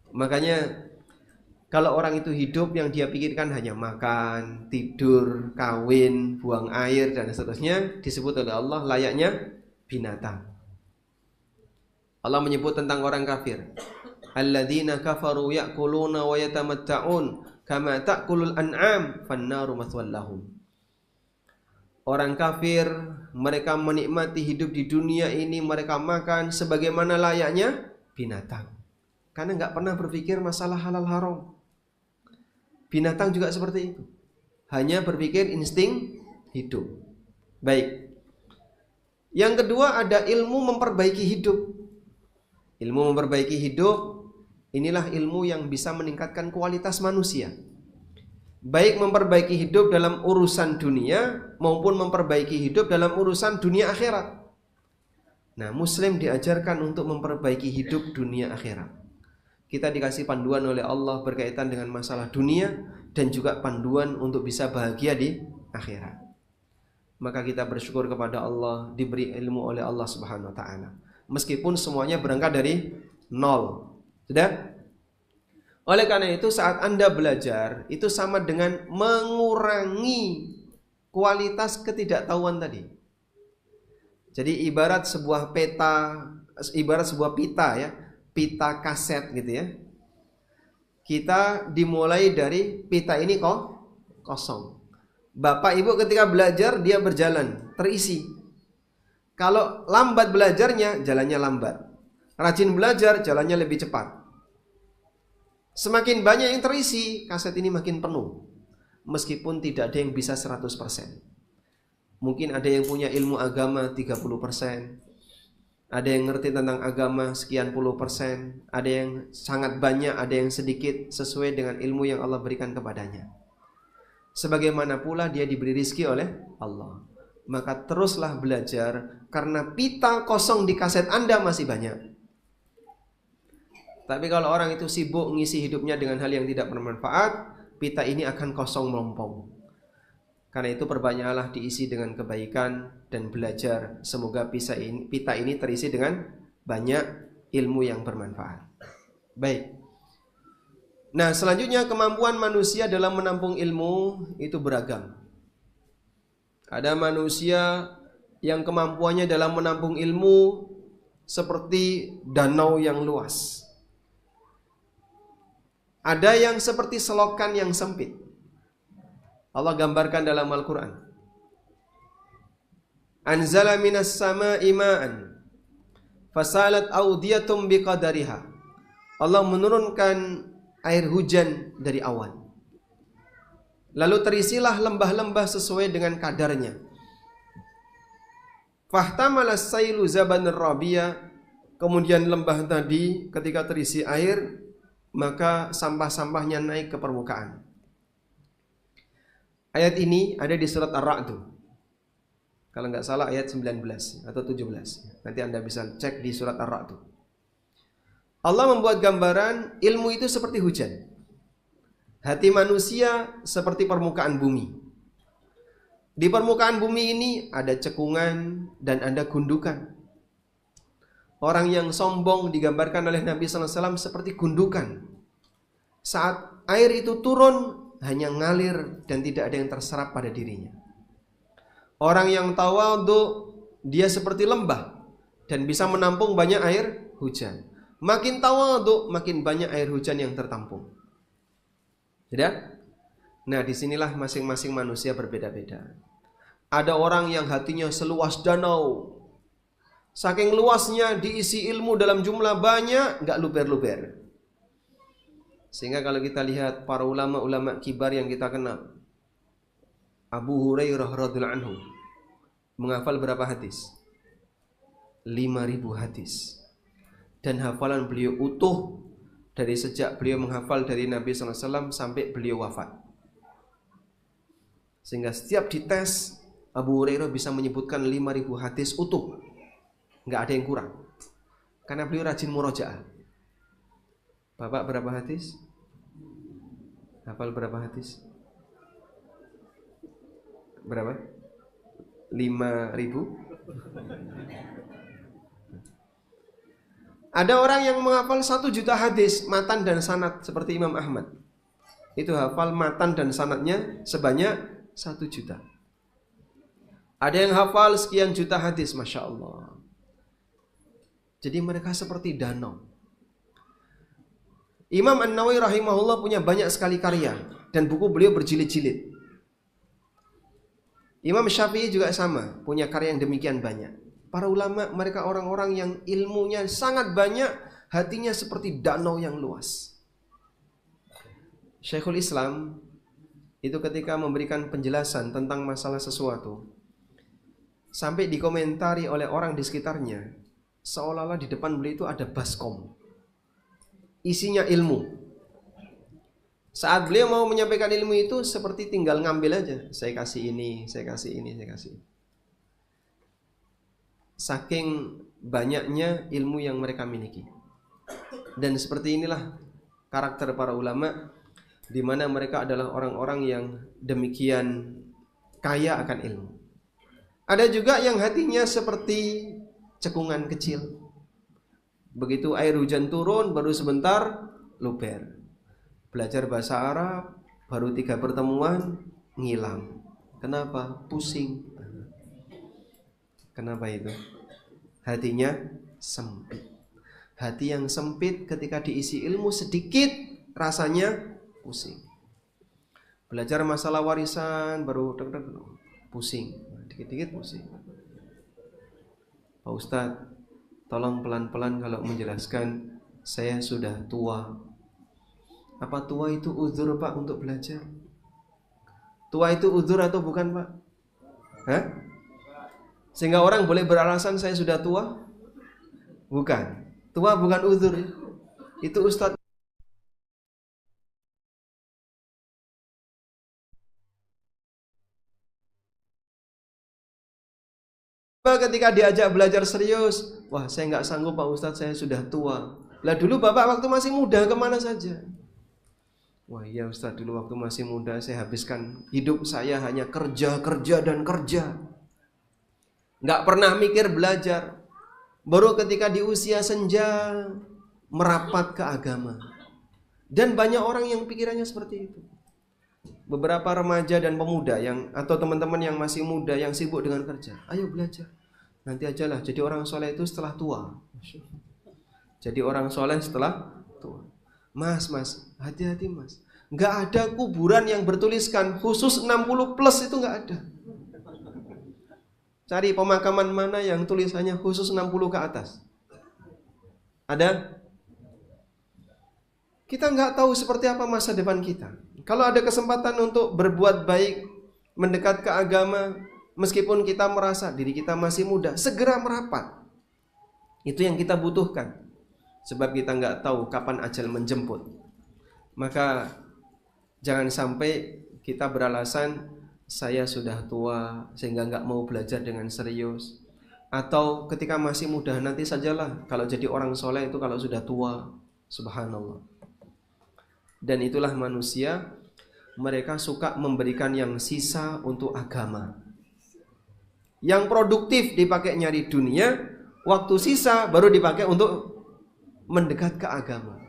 Makanya kalau orang itu hidup yang dia pikirkan hanya makan, tidur, kawin, buang air dan seterusnya, disebut oleh Allah layaknya binatang. Allah menyebut tentang orang kafir, alladzina kafaru ya'kuluna wa yatamatta'un kama ta'kulul an'am fannaru mathwal lahum. Orang kafir mereka menikmati hidup di dunia ini, mereka makan sebagaimana layaknya binatang. Karena nggak pernah berpikir masalah halal haram. Binatang juga seperti itu. Hanya berpikir insting hidup. Baik. Yang kedua ada ilmu memperbaiki hidup. Ilmu memperbaiki hidup, inilah ilmu yang bisa meningkatkan kualitas manusia. Baik memperbaiki hidup dalam urusan dunia maupun memperbaiki hidup dalam urusan dunia akhirat. Nah, Muslim diajarkan untuk memperbaiki hidup dunia akhirat. Kita dikasih panduan oleh Allah berkaitan dengan masalah dunia dan juga panduan untuk bisa bahagia di akhirat. Maka kita bersyukur kepada Allah diberi ilmu oleh Allah Subhanahu wa taala. Meskipun semuanya berangkat dari nol. Sudah? Oleh karena itu saat Anda belajar itu sama dengan mengurangi kualitas ketidaktahuan tadi. Jadi ibarat sebuah peta, ibarat sebuah pita ya. Pita kaset gitu ya. Kita dimulai dari pita ini kok kosong. Bapak ibu ketika belajar dia berjalan terisi. Kalau lambat belajarnya jalannya lambat. Rajin belajar jalannya lebih cepat. Semakin banyak yang terisi, kaset ini makin penuh. Meskipun tidak ada yang bisa 100%. Mungkin ada yang punya ilmu agama 30%. Ada yang ngerti tentang agama sekian puluh persen, ada yang sangat banyak, ada yang sedikit sesuai dengan ilmu yang Allah berikan kepadanya. Sebagaimana pula dia diberi rizki oleh Allah. Maka teruslah belajar karena pita kosong di kaset Anda masih banyak. Tapi kalau orang itu sibuk ngisi hidupnya dengan hal yang tidak bermanfaat, pita ini akan kosong melompong. Karena itu perbanyaklah diisi dengan kebaikan dan belajar. Semoga pita ini terisi dengan banyak ilmu yang bermanfaat. Baik. Nah, selanjutnya kemampuan manusia dalam menampung ilmu itu beragam. Ada manusia yang kemampuannya dalam menampung ilmu seperti danau yang luas. Ada yang seperti selokan yang sempit. Allah gambarkan dalam Al-Quran. Anzala minas sama'i ma'an fasalat awdiyatum biqadariha. Allah menurunkan air hujan dari awan. Lalu terisilah lembah-lembah sesuai dengan kadarnya. Fahtamalas sailu zabanir rabiya. Kemudian lembah tadi ketika terisi air, maka sampah-sampahnya naik ke permukaan. Ayat ini ada di surat Ar-Ra'd. Kalau nggak salah ayat 19 atau 17. Nanti Anda bisa cek di surat Ar-Ra'd. Allah membuat gambaran ilmu itu seperti hujan. Hati manusia seperti permukaan bumi. Di permukaan bumi ini ada cekungan dan ada gundukan. Orang yang sombong digambarkan oleh Nabi SAW seperti gundukan. Saat air itu turun, hanya ngalir dan tidak ada yang terserap pada dirinya. Orang yang tawadhu, dia seperti lembah dan bisa menampung banyak air hujan. Makin tawadhu, makin banyak air hujan yang tertampung. Tidak? Nah, disinilah masing-masing manusia berbeda-beda. Ada orang yang hatinya seluas danau. Saking luasnya diisi ilmu dalam jumlah banyak, nggak luber-luber. Sehingga kalau kita lihat para ulama-ulama kibar yang kita kenal, Abu Hurairah radhiyallahu anhu menghafal berapa hadis? 5.000 hadis. Dan hafalan beliau utuh dari sejak beliau menghafal dari Nabi SAW sampai beliau wafat. Sehingga setiap dites, Abu Hurairah bisa menyebutkan 5.000 hadis utuh. Nggak ada yang kurang. Karena beliau rajin murojaah. Bapak berapa hadis? Hafal berapa hadis? Berapa? 5.000? Ada orang yang menghafal 1 juta hadis matan dan sanad seperti Imam Ahmad. Itu hafal matan dan sanadnya sebanyak 1 juta. Ada yang hafal sekian juta hadis, Masya Allah. Jadi mereka seperti danau. Imam An-Nawawi rahimahullah punya banyak sekali karya dan buku beliau berjilid-jilid. Imam Syafi'i juga sama, punya karya yang demikian banyak. Para ulama mereka orang-orang yang ilmunya sangat banyak, hatinya seperti danau yang luas. Syekhul Islam itu ketika memberikan penjelasan tentang masalah sesuatu, sampai dikomentari oleh orang di sekitarnya, seolah-olah di depan beliau itu ada baskom, isinya ilmu. Saat beliau mau menyampaikan ilmu itu seperti tinggal ngambil aja. Saya kasih ini, saya kasih ini, saya kasih ini. Saking banyaknya ilmu yang mereka miliki. Dan seperti inilah karakter para ulama, di mana mereka adalah orang-orang yang demikian kaya akan ilmu. Ada juga yang hatinya seperti cekungan kecil. Begitu air hujan turun, baru sebentar luber. Belajar bahasa Arab, baru 3 pertemuan ngilang. Kenapa? Pusing. Kenapa itu? Hatinya sempit. Hati yang sempit ketika diisi ilmu sedikit, rasanya pusing. Belajar masalah warisan, baru pusing. Dikit-dikit pusing. Pak Ustadz, tolong pelan-pelan kalau menjelaskan, saya sudah tua. Apa tua itu uzur Pak untuk belajar? Tua itu uzur atau bukan Pak? Hah? Sehingga orang boleh beralasan saya sudah tua? Bukan. Tua bukan uzur. Itu Ustadz. Ketika diajak belajar serius, wah saya nggak sanggup Pak Ustadz, saya sudah tua. Lah dulu Bapak waktu masih muda kemana saja? Wah iya Ustadz, dulu waktu masih muda saya habiskan hidup saya hanya kerja, kerja, dan kerja. Nggak pernah mikir belajar. Baru ketika di usia senja merapat ke agama. Dan banyak orang yang pikirannya seperti itu. Beberapa remaja dan pemuda yang atau teman-teman yang masih muda yang sibuk dengan kerja, ayo belajar. Nanti ajalah jadi orang soleh itu setelah tua. Jadi orang soleh setelah tua. Mas, hati-hati mas. Nggak ada kuburan yang bertuliskan khusus 60 plus, itu nggak ada. Cari pemakaman mana yang tulisannya khusus 60 ke atas. Ada? Kita nggak tahu seperti apa masa depan kita. Kalau ada kesempatan untuk berbuat baik, mendekat ke agama, meskipun kita merasa diri kita masih muda, segera merapat. Itu yang kita butuhkan. Sebab kita nggak tahu kapan ajal menjemput. Maka jangan sampai kita beralasan saya sudah tua sehingga nggak mau belajar dengan serius. Atau ketika masih muda nanti sajalah. Kalau jadi orang soleh itu kalau sudah tua. Subhanallah. Dan itulah manusia, mereka suka memberikan yang sisa untuk agama. Yang produktif dipakai nyari dunia, waktu sisa baru dipakai untuk mendekat ke agama.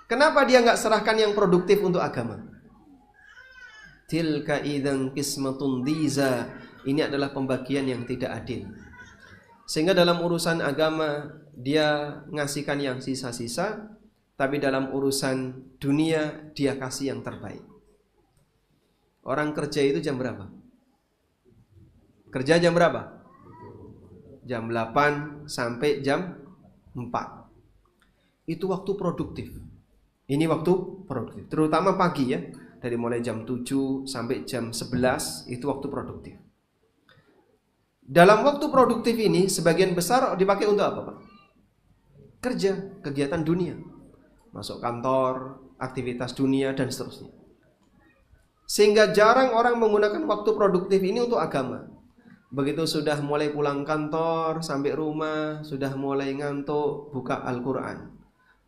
Kenapa dia nggak serahkan yang produktif untuk agama? Tilka idzan qismatun diza. Ini adalah pembagian yang tidak adil. Sehingga dalam urusan agama dia ngasihkan yang sisa-sisa, tapi dalam urusan dunia dia kasih yang terbaik. Orang kerja itu jam berapa? Kerja jam berapa? Jam 8 sampai jam 4. Itu waktu produktif. Ini waktu produktif, terutama pagi ya. Dari mulai jam 7 sampai jam 11 itu waktu produktif. Dalam waktu produktif ini sebagian besar dipakai untuk apa, Pak? Kerja, kegiatan dunia. Masuk kantor, aktivitas dunia dan seterusnya. Sehingga jarang orang menggunakan waktu produktif ini untuk agama. Begitu sudah mulai pulang kantor, sampai rumah, sudah mulai ngantuk, buka Al-Quran.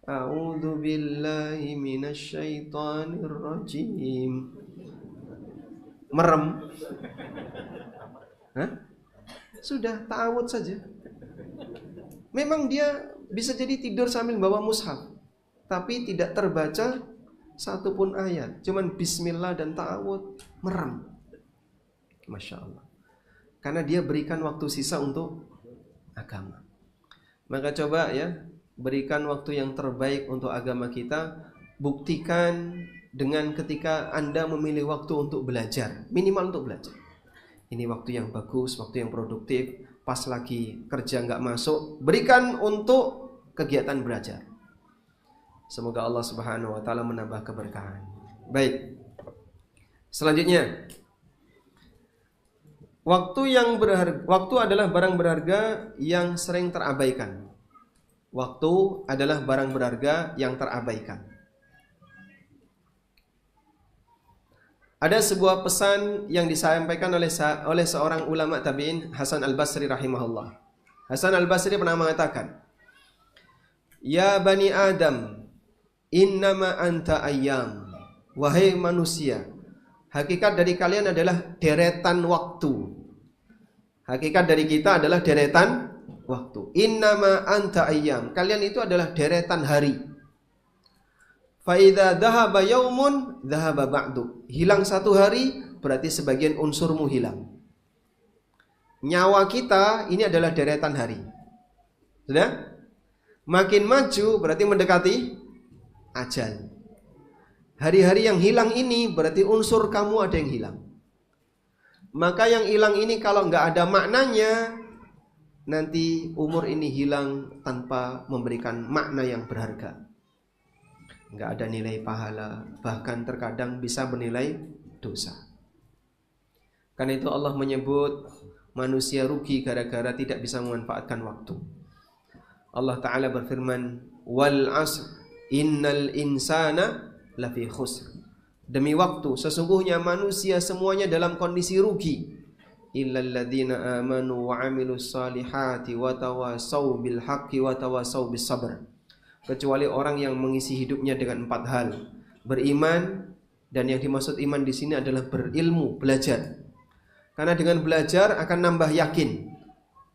A'udzu billahi minasyaitonir rajim. Merem. Sudah ta'awud saja. Memang dia bisa jadi tidur sambil bawa mushaf, tapi tidak terbaca satupun ayat. Cuman bismillah dan ta'awud, merem. Masya Allah. Karena dia berikan waktu sisa untuk agama. Maka coba ya, berikan waktu yang terbaik untuk agama kita. Buktikan dengan ketika Anda memilih waktu untuk belajar. Minimal untuk belajar. Ini waktu yang bagus, waktu yang produktif. Pas lagi kerja nggak masuk, berikan untuk kegiatan belajar. Semoga Allah Subhanahu wa taala menambah keberkahan. Baik. Selanjutnya, waktu adalah barang berharga yang sering terabaikan. Waktu adalah barang berharga yang terabaikan. Ada sebuah pesan yang disampaikan oleh seorang ulama tabi'in, Hasan Al-Basri rahimahullah. Hasan Al-Basri pernah mengatakan, "Ya bani Adam, innama anta ayyam." Wahai manusia, hakikat dari kalian adalah deretan waktu. Hakikat dari kita adalah deretan waktu. Innama anta ayyam. Kalian itu adalah deretan hari. Fa idza dhahaba yaumun dhahaba ba'du. Hilang satu hari berarti sebagian unsurmu hilang. Nyawa kita ini adalah deretan hari. Sudah? Makin maju berarti mendekati ajal. Hari-hari yang hilang ini berarti unsur kamu ada yang hilang. Maka yang hilang ini kalau nggak ada maknanya, nanti umur ini hilang tanpa memberikan makna yang berharga. Nggak ada nilai pahala, bahkan terkadang bisa bernilai dosa. Karena itu Allah menyebut manusia rugi gara-gara tidak bisa memanfaatkan waktu. Allah Ta'ala berfirman, wal asr innal insana lafi khusr. Demi waktu, sesungguhnya manusia semuanya dalam kondisi rugi. Illal ladzina amanu wa amilus salihati wa tawasaw bil haqqi wa tawasaw bis sabr. Kecuali orang yang mengisi hidupnya dengan 4 hal. Beriman, dan yang dimaksud iman di sini adalah berilmu, belajar. Karena dengan belajar akan nambah yakin.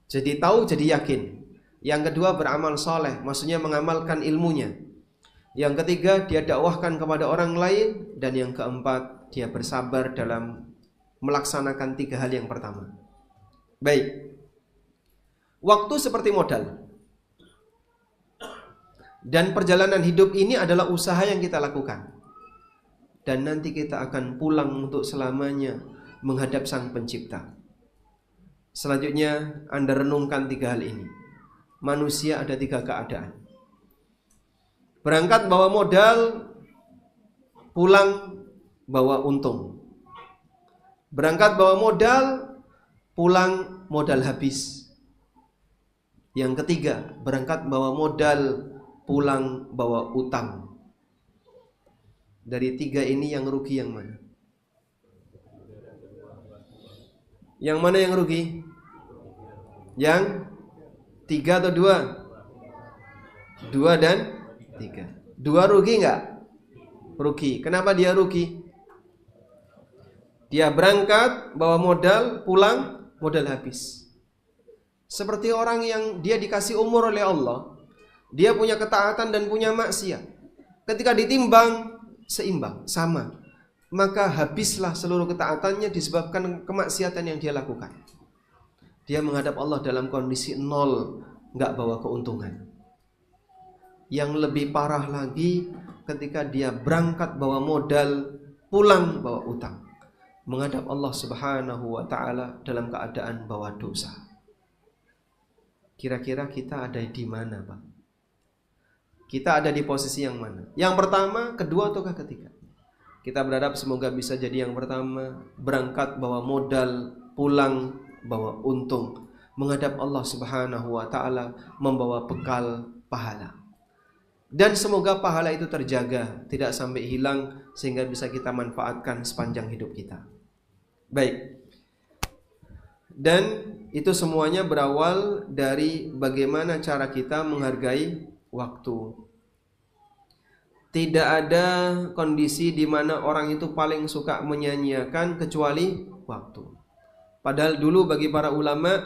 Jadi tahu, jadi yakin. Yang kedua beramal soleh, maksudnya mengamalkan ilmunya. Yang ketiga dia dakwahkan kepada orang lain. Dan yang keempat dia bersabar dalam melaksanakan 3 hal yang pertama. Baik. Waktu seperti modal. Dan perjalanan hidup ini adalah usaha yang kita lakukan. Dan nanti kita akan pulang untuk selamanya menghadap Sang Pencipta. Selanjutnya Anda renungkan 3 hal ini. Manusia ada 3 keadaan. Berangkat bawa modal, pulang bawa untung. Berangkat bawa modal, pulang modal habis. Yang ketiga, berangkat bawa modal, pulang bawa utang. Dari 3 ini yang rugi yang mana? Yang mana yang rugi? Yang 3 atau 2? 2 dan 3. 2 rugi enggak? Rugi. Kenapa dia rugi? Dia berangkat bawa modal, pulang modal habis. Seperti orang yang dia dikasih umur oleh Allah, dia punya ketaatan dan punya maksiat. Ketika ditimbang seimbang, sama, maka habislah seluruh ketaatannya disebabkan kemaksiatan yang dia lakukan. Dia menghadap Allah dalam kondisi 0, enggak bawa keuntungan. Yang lebih parah lagi ketika dia berangkat bawa modal, pulang bawa utang, menghadap Allah Subhanahu wa ta'ala dalam keadaan bawa dosa. Kira-kira kita ada di mana, Pak? Kita ada di posisi yang mana? Yang pertama, kedua, ataukah ketiga? Kita berharap semoga bisa jadi yang pertama, berangkat bawa modal, pulang bawa untung, menghadap Allah Subhanahu wa ta'ala membawa bekal pahala. Dan semoga pahala itu terjaga, tidak sampai hilang, sehingga bisa kita manfaatkan sepanjang hidup kita. Baik. Dan itu semuanya berawal dari bagaimana cara kita menghargai waktu. Tidak ada kondisi di mana orang itu paling suka menyanyiakan kecuali waktu. Padahal dulu bagi para ulama,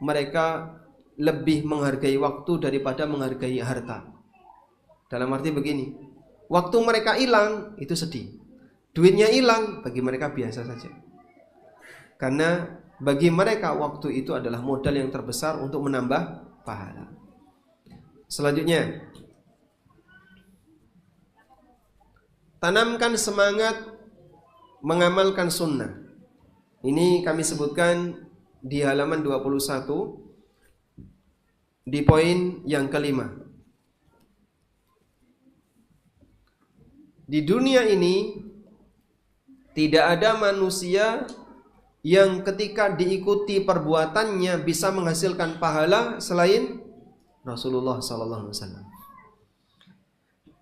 mereka lebih menghargai waktu daripada menghargai harta. Dalam arti begini, waktu mereka hilang itu sedih, duitnya hilang bagi mereka biasa saja. Karena bagi mereka waktu itu adalah modal yang terbesar untuk menambah pahala. Selanjutnya, tanamkan semangat mengamalkan sunnah. Ini kami sebutkan di halaman 21 di poin yang kelima. Di dunia ini tidak ada manusia yang ketika diikuti perbuatannya bisa menghasilkan pahala selain Rasulullah sallallahu alaihi wasallam.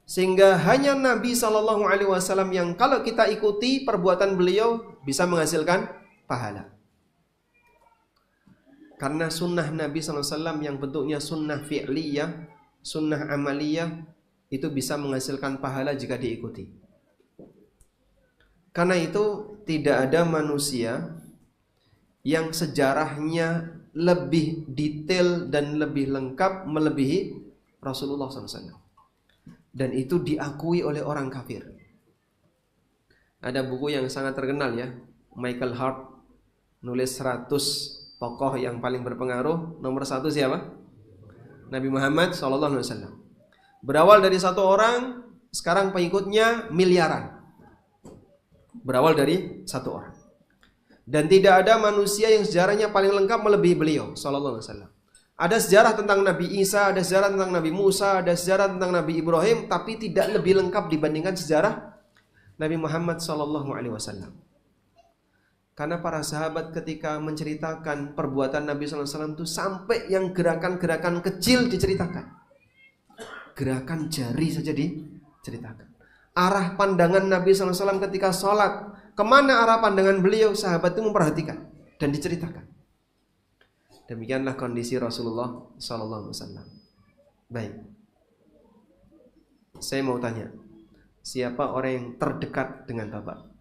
Sehingga hanya Nabi sallallahu alaihi wasallam yang kalau kita ikuti perbuatan beliau bisa menghasilkan pahala. Karena sunnah Nabi sallallahu alaihi wasallam yang bentuknya sunnah fi'liyah, sunnah amaliyah, itu bisa menghasilkan pahala jika diikuti. Karena itu tidak ada manusia yang sejarahnya lebih detail dan lebih lengkap melebihi Rasulullah SAW. Dan itu diakui oleh orang kafir. Ada buku yang sangat terkenal ya, Michael Hart nulis 100 tokoh yang paling berpengaruh. Nomor 1 siapa? Nabi Muhammad SAW. Berawal dari 1 orang, sekarang pengikutnya miliaran. Berawal dari 1 orang. Dan tidak ada manusia yang sejarahnya paling lengkap melebihi beliau sallallahu alaihi wasallam. Ada sejarah tentang Nabi Isa, ada sejarah tentang Nabi Musa, ada sejarah tentang Nabi Ibrahim, tapi tidak lebih lengkap dibandingkan sejarah Nabi Muhammad sallallahu alaihi wasallam. Karena para sahabat ketika menceritakan perbuatan Nabi sallallahu alaihi wasallam itu sampai yang gerakan-gerakan kecil diceritakan. Gerakan jari saja diceritakan. Arah pandangan Nabi SAW ketika sholat, kemana arah pandangan beliau, sahabat itu memperhatikan dan diceritakan. Demikianlah kondisi Rasulullah SAW. Baik, saya mau tanya, siapa orang yang terdekat dengan Bapak?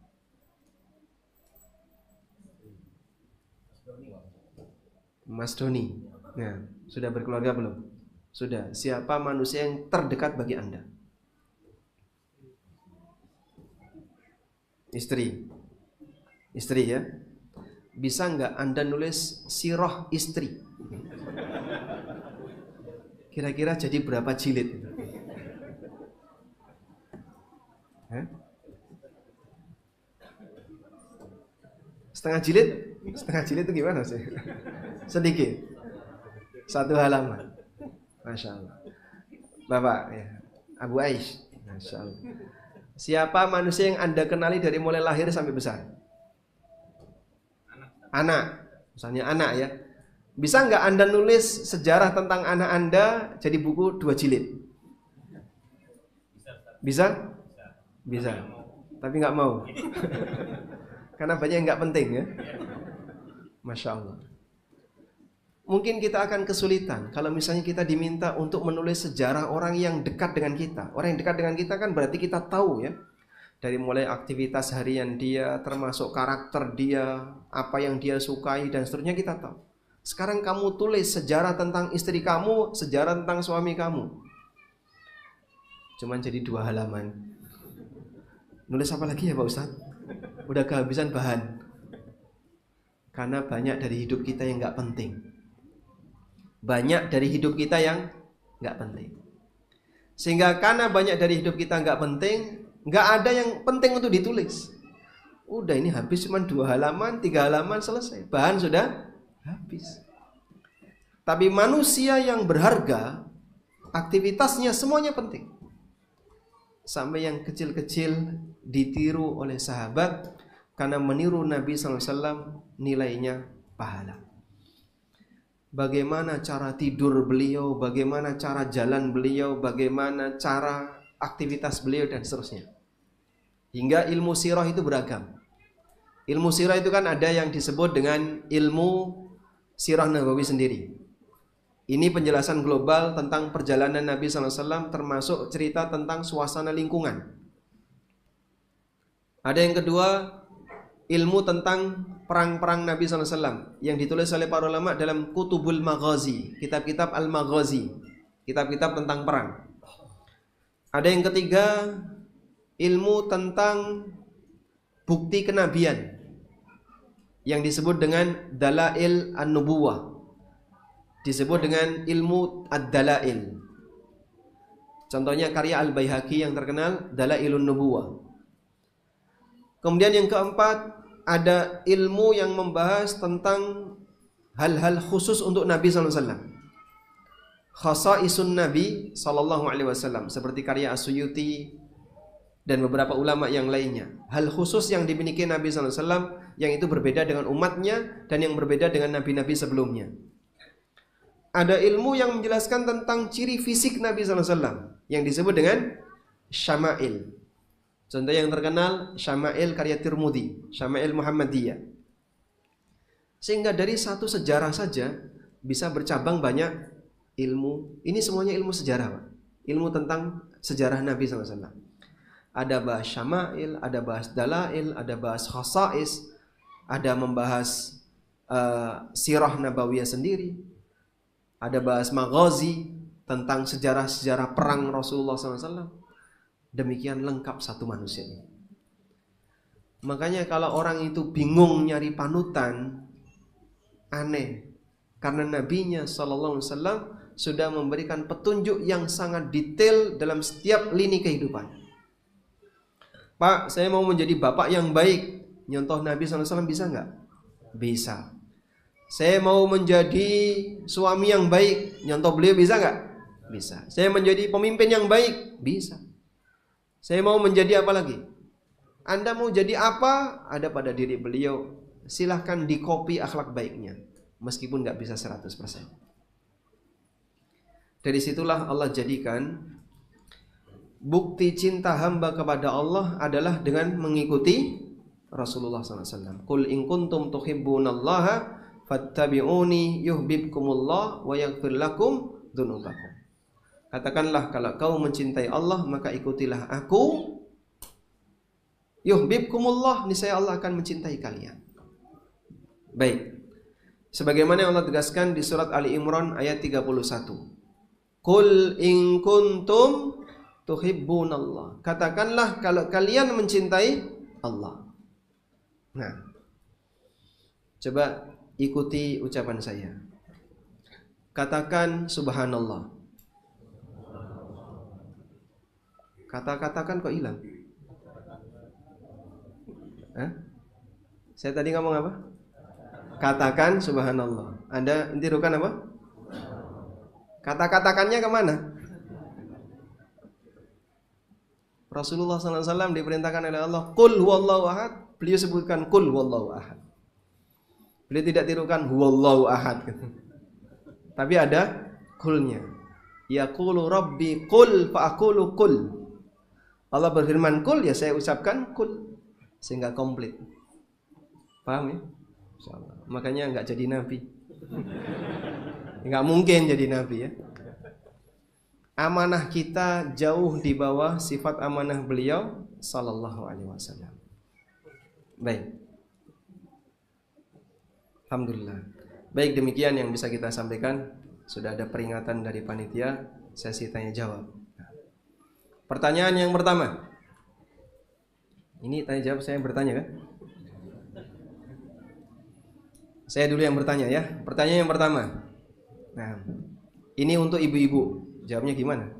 Mas Doni. Nah, sudah berkeluarga belum? Sudah. Siapa manusia yang terdekat bagi Anda? Istri. Istri ya. Bisa nggak Anda nulis sirah istri? Kira-kira jadi berapa jilid? Hah? Setengah jilid? Setengah jilid itu gimana sih? Sedikit. 1 halaman. Masya Allah. Bapak ya. Abu Aish. Masya Allah. Siapa manusia yang Anda kenali dari mulai lahir sampai besar? Anak. Misalnya anak ya. Bisa nggak Anda nulis sejarah tentang anak Anda jadi buku 2 jilid? Bisa? Bisa. Tapi nggak mau. Karena banyak yang nggak penting ya. Masya Allah. Mungkin kita akan kesulitan kalau misalnya kita diminta untuk menulis sejarah orang yang dekat dengan kita. Orang yang dekat dengan kita kan berarti kita tahu ya. Dari mulai aktivitas harian dia, termasuk karakter dia, apa yang dia sukai dan seterusnya kita tahu. Sekarang kamu tulis sejarah tentang istri kamu, sejarah tentang suami kamu. Cuman jadi 2 halaman. Nulis apa lagi ya Pak Ustadz? Udah kehabisan bahan. Karena banyak dari hidup kita yang gak penting. Banyak dari hidup kita yang gak penting. Sehingga karena banyak dari hidup kita gak penting, gak ada yang penting untuk ditulis. Udah ini habis cuma 2 halaman, 3 halaman selesai. Bahan sudah habis. Tapi manusia yang berharga, aktivitasnya semuanya penting. Sampai yang kecil-kecil ditiru oleh sahabat. Karena meniru Nabi SAW nilainya pahala. Bagaimana cara tidur beliau, bagaimana cara jalan beliau, bagaimana cara aktivitas beliau dan seterusnya. Hingga ilmu sirah itu beragam. Ilmu sirah itu kan ada yang disebut dengan ilmu sirah Nabawi sendiri. Ini penjelasan global tentang perjalanan Nabi SAW, termasuk cerita tentang suasana lingkungan. Ada yang kedua, ilmu tentang perang-perang Nabi SAW yang ditulis oleh para ulama dalam Kutubul Maghazi, kitab-kitab Al-Maghazi, kitab-kitab tentang perang. Ada yang ketiga, ilmu tentang bukti kenabian yang disebut dengan Dalail An-Nubuwah, disebut dengan ilmu Ad-Dalail. Contohnya karya Al-Baihaqi yang terkenal Dalailun Nubuwah. Kemudian yang keempat, ada ilmu yang membahas tentang hal-hal khusus untuk Nabi SAW. Khasaisun Nabi SAW, seperti karya As-Suyuti dan beberapa ulama yang lainnya. Hal khusus yang dimiliki Nabi SAW yang itu berbeda dengan umatnya dan yang berbeda dengan nabi-nabi sebelumnya. Ada ilmu yang menjelaskan tentang ciri fisik Nabi SAW yang disebut dengan Syama'il. Contoh yang terkenal Syama'il karya Tirmidzi, Syama'il Muhammadiyah. Sehingga dari satu sejarah saja bisa bercabang banyak ilmu. Ini semuanya ilmu sejarah, Pak. Ilmu tentang sejarah Nabi SAW. Ada bahas Syama'il, ada bahas Dalail, ada bahas Khasais, ada membahas sirah Nabawiyah sendiri, ada bahas Maghazi tentang sejarah-sejarah perang Rasulullah SAW. Demikian lengkap satu manusia ini. Makanya kalau orang itu bingung nyari panutan, aneh. Karena nabinya SAW sudah memberikan petunjuk yang sangat detail dalam setiap lini kehidupan. Pak, saya mau menjadi bapak yang baik. Nyontoh Nabi SAW bisa nggak? Bisa. Saya mau menjadi suami yang baik. Nyontoh beliau bisa nggak? Bisa. Saya menjadi pemimpin yang baik? Bisa. Saya mau menjadi apa lagi? Anda mau jadi apa? Ada pada diri beliau. Silahkan dikopi akhlak baiknya. Meskipun gak bisa 100%. Dari situlah Allah jadikan bukti cinta hamba kepada Allah adalah dengan mengikuti Rasulullah SAW. Qul in kuntum tuhibbunallaha fattabi'uni yuhibbukumullah wa yaghfir lakum dzunubakum. Katakanlah kalau kau mencintai Allah maka ikutilah aku. Yuhibbukumullah, niscaya Allah akan mencintai kalian. Baik. Sebagaimana yang Allah tegaskan di surat Ali Imran ayat 31. Qul in kuntum tuhibbunallah. Katakanlah kalau kalian mencintai Allah. Nah, coba ikuti ucapan saya. Katakan subhanallah. Kata-katakan kok hilang? Hah? Saya tadi ngomong apa? Katakan subhanallah. Anda tirukan apa? Kata-katakannya kemana? Rasulullah SAW diperintahkan oleh Allah, Qul huwallahu ahad. Beliau sebutkan Qul huwallahu ahad. Beliau tidak tirukan huwallahu ahad. Tapi ada kulnya. Yaqulu rabbi qul fa aqulu qul. Allah berfirman kul, ya saya ucapkan kul, sehingga komplit. Paham ya? Insyaallah. Makanya enggak jadi nabi. Enggak mungkin jadi nabi ya. Amanah kita jauh di bawah sifat amanah beliau sallallahu alaihi wasallam. Baik. Alhamdulillah. Baik, demikian yang bisa kita sampaikan. Sudah ada peringatan dari panitia sesi tanya jawab. Pertanyaan yang pertama. Ini tanya jawab, saya yang bertanya kan? Saya dulu yang bertanya ya. Pertanyaan yang pertama. Nah, ini untuk ibu-ibu. Jawabnya gimana?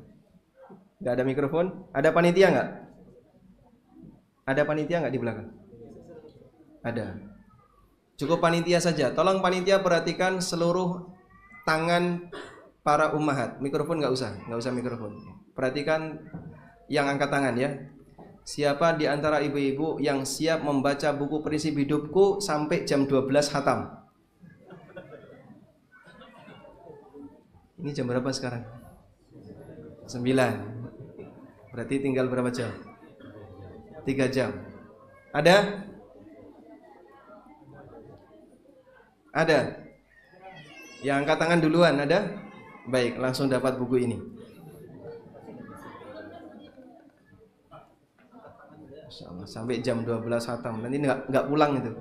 Gak ada mikrofon? Ada panitia nggak? Ada panitia nggak di belakang? Ada. Cukup panitia saja. Tolong panitia perhatikan seluruh tangan para ummahat. Mikrofon nggak usah mikrofon. Perhatikan yang angkat tangan ya. Siapa di antara ibu-ibu yang siap membaca buku prinsip hidupku sampai jam 12 khatam? Ini jam berapa sekarang? 9. Berarti tinggal berapa jam? 3 jam. Ada? Ada? Yang angkat tangan duluan ada? Baik, langsung dapat buku ini. Insyaallah, sampai jam 12 khatam. Nanti enggak pulang itu.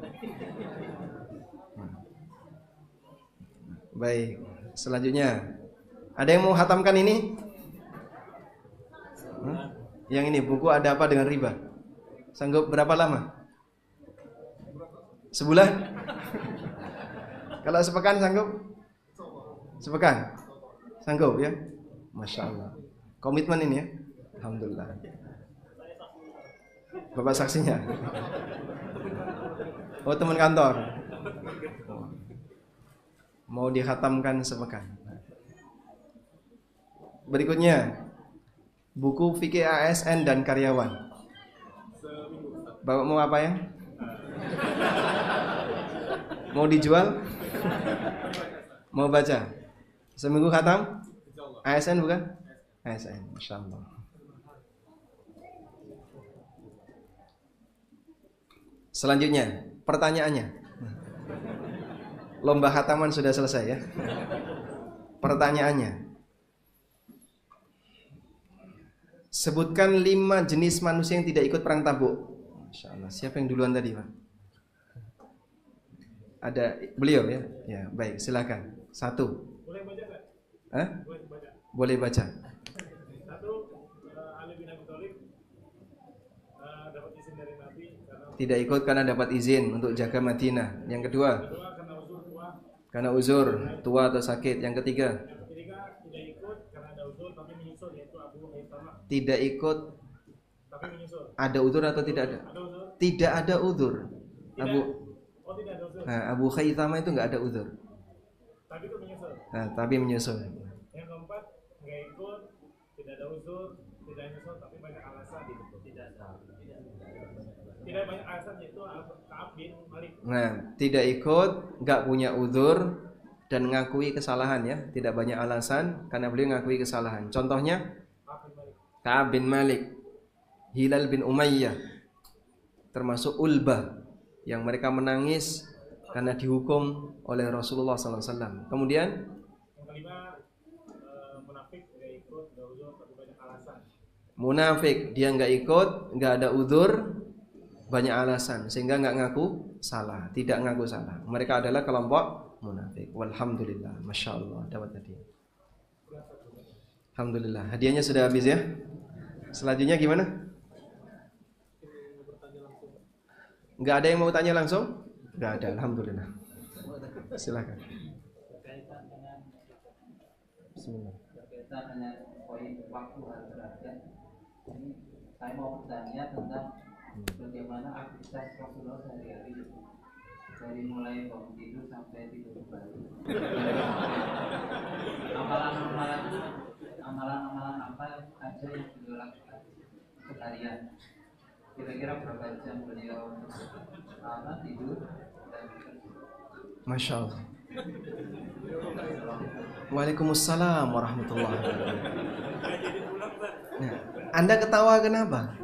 Baik, selanjutnya. Ada yang mau khatamkan ini? Yang ini buku ada apa dengan riba? Sanggup berapa lama? Sebulan? Kalau sepekan sanggup? Sepekan? Sanggup ya? Masya Allah. Komitmen ini ya? Alhamdulillah. Bapak saksinya? Oh, teman kantor. Mau dikhatamkan sepekan. Berikutnya, buku fikih ASN dan karyawan. Bapak mau apa ya? Mau dijual? Mau baca? Seminggu khatam? ASN bukan? ASN, Masya Allah. Selanjutnya, pertanyaannya. Lomba khataman sudah selesai ya. Pertanyaannya. Sebutkan 5 jenis manusia yang tidak ikut perang Tabuk. Masya Allah. Siapa yang duluan tadi, Pak? Ada beliau ya? Ya, baik, silakan. 1. Boleh baca nggak? Hah? Boleh baca. Boleh baca. 1, Ali bin Abi Thalib dapat izin dari Nabi karena Tidak ikut karena dapat izin untuk jaga Madinah. Yang kedua, karena uzur tua. karena uzur, tua atau sakit. Yang ketiga, Yang ketiga, tidak ikut karena ada uzur tapi menyusul, yaitu Abu Haithamah. tidak ikut Tapi menyusul. ada uzur atau tidak ada? Ada uzur? Tidak ada uzur. Tidak ada uzur. Abu Haithamah itu nggak ada uzur. Tapi itu menyusul. Nah, tapi menyusul. Yang keempat, nggak ikut, tidak ada uzur, tidak menyusul tapi banyak alasan. Tidak banyak alasan, yaitu Ka'ab bin Malik. Nah, tidak ikut, nggak punya uzur dan ngakui kesalahan ya, tidak banyak alasan karena beliau ngakui kesalahan. Contohnya Ka'ab bin Malik, Hilal bin Umayyah, termasuk Ulbah yang mereka menangis karena dihukum oleh Rasulullah SAW. Kemudian yang kelima, munafik nggak ikut, nggak uzur tapi banyak alasan. Munafik, dia nggak ikut, nggak ada uzur, banyak alasan sehingga nggak ngaku salah, tidak ngaku salah. Mereka adalah kelompok munafik. Walhamdulillah, masya Allah dapat hadiah. Alhamdulillah, hadiahnya sudah habis ya. Selanjutnya gimana? Nggak ada yang mau tanya langsung? Nggak ada, alhamdulillah. Silakan. Bismillah. Berkaitan dengan poin waktu hari terakhir, ini saya mau bertanya tentang bagaimana aktivitas Rasulullah sehari-hari dari mulai bangun tidur sampai tidur kembali. Amalan-amalan apa aja yang beliau lakukan seharian? Kira-kira berapa jam beliau tidur dan bekerja? Masya Allah. Waalaikumsalam warahmatullahi wabarakatuh. Nah, Anda ketawa kenapa?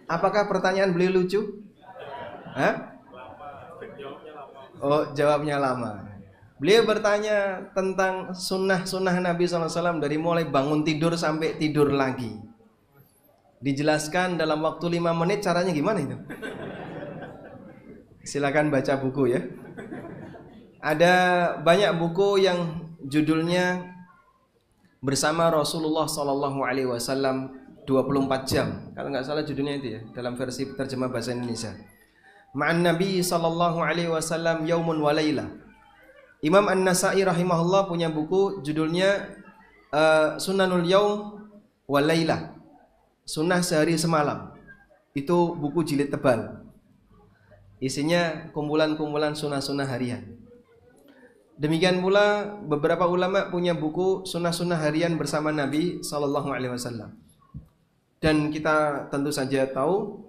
Apakah pertanyaan beliau lucu? Hah? Oh, jawabnya lama. Beliau bertanya tentang sunnah-sunnah Nabi SAW dari mulai bangun tidur sampai tidur lagi. Dijelaskan dalam waktu 5 menit, caranya gimana itu? Silakan baca buku ya. Ada banyak buku yang judulnya Bersama Rasulullah SAW 24 jam. Kalau nggak salah judulnya itu ya, dalam versi terjemah bahasa Indonesia. Ma'an Nabi SAW Yaumun wa Layla. Imam An-Nasa'i rahimahullah punya buku judulnya Sunanul Yaum wa Layla. Sunnah sehari semalam. Itu buku jilid tebal. Isinya kumpulan-kumpulan sunnah-sunnah harian. Demikian pula beberapa ulama punya buku sunnah-sunnah harian bersama Nabi SAW. Dan kita tentu saja tahu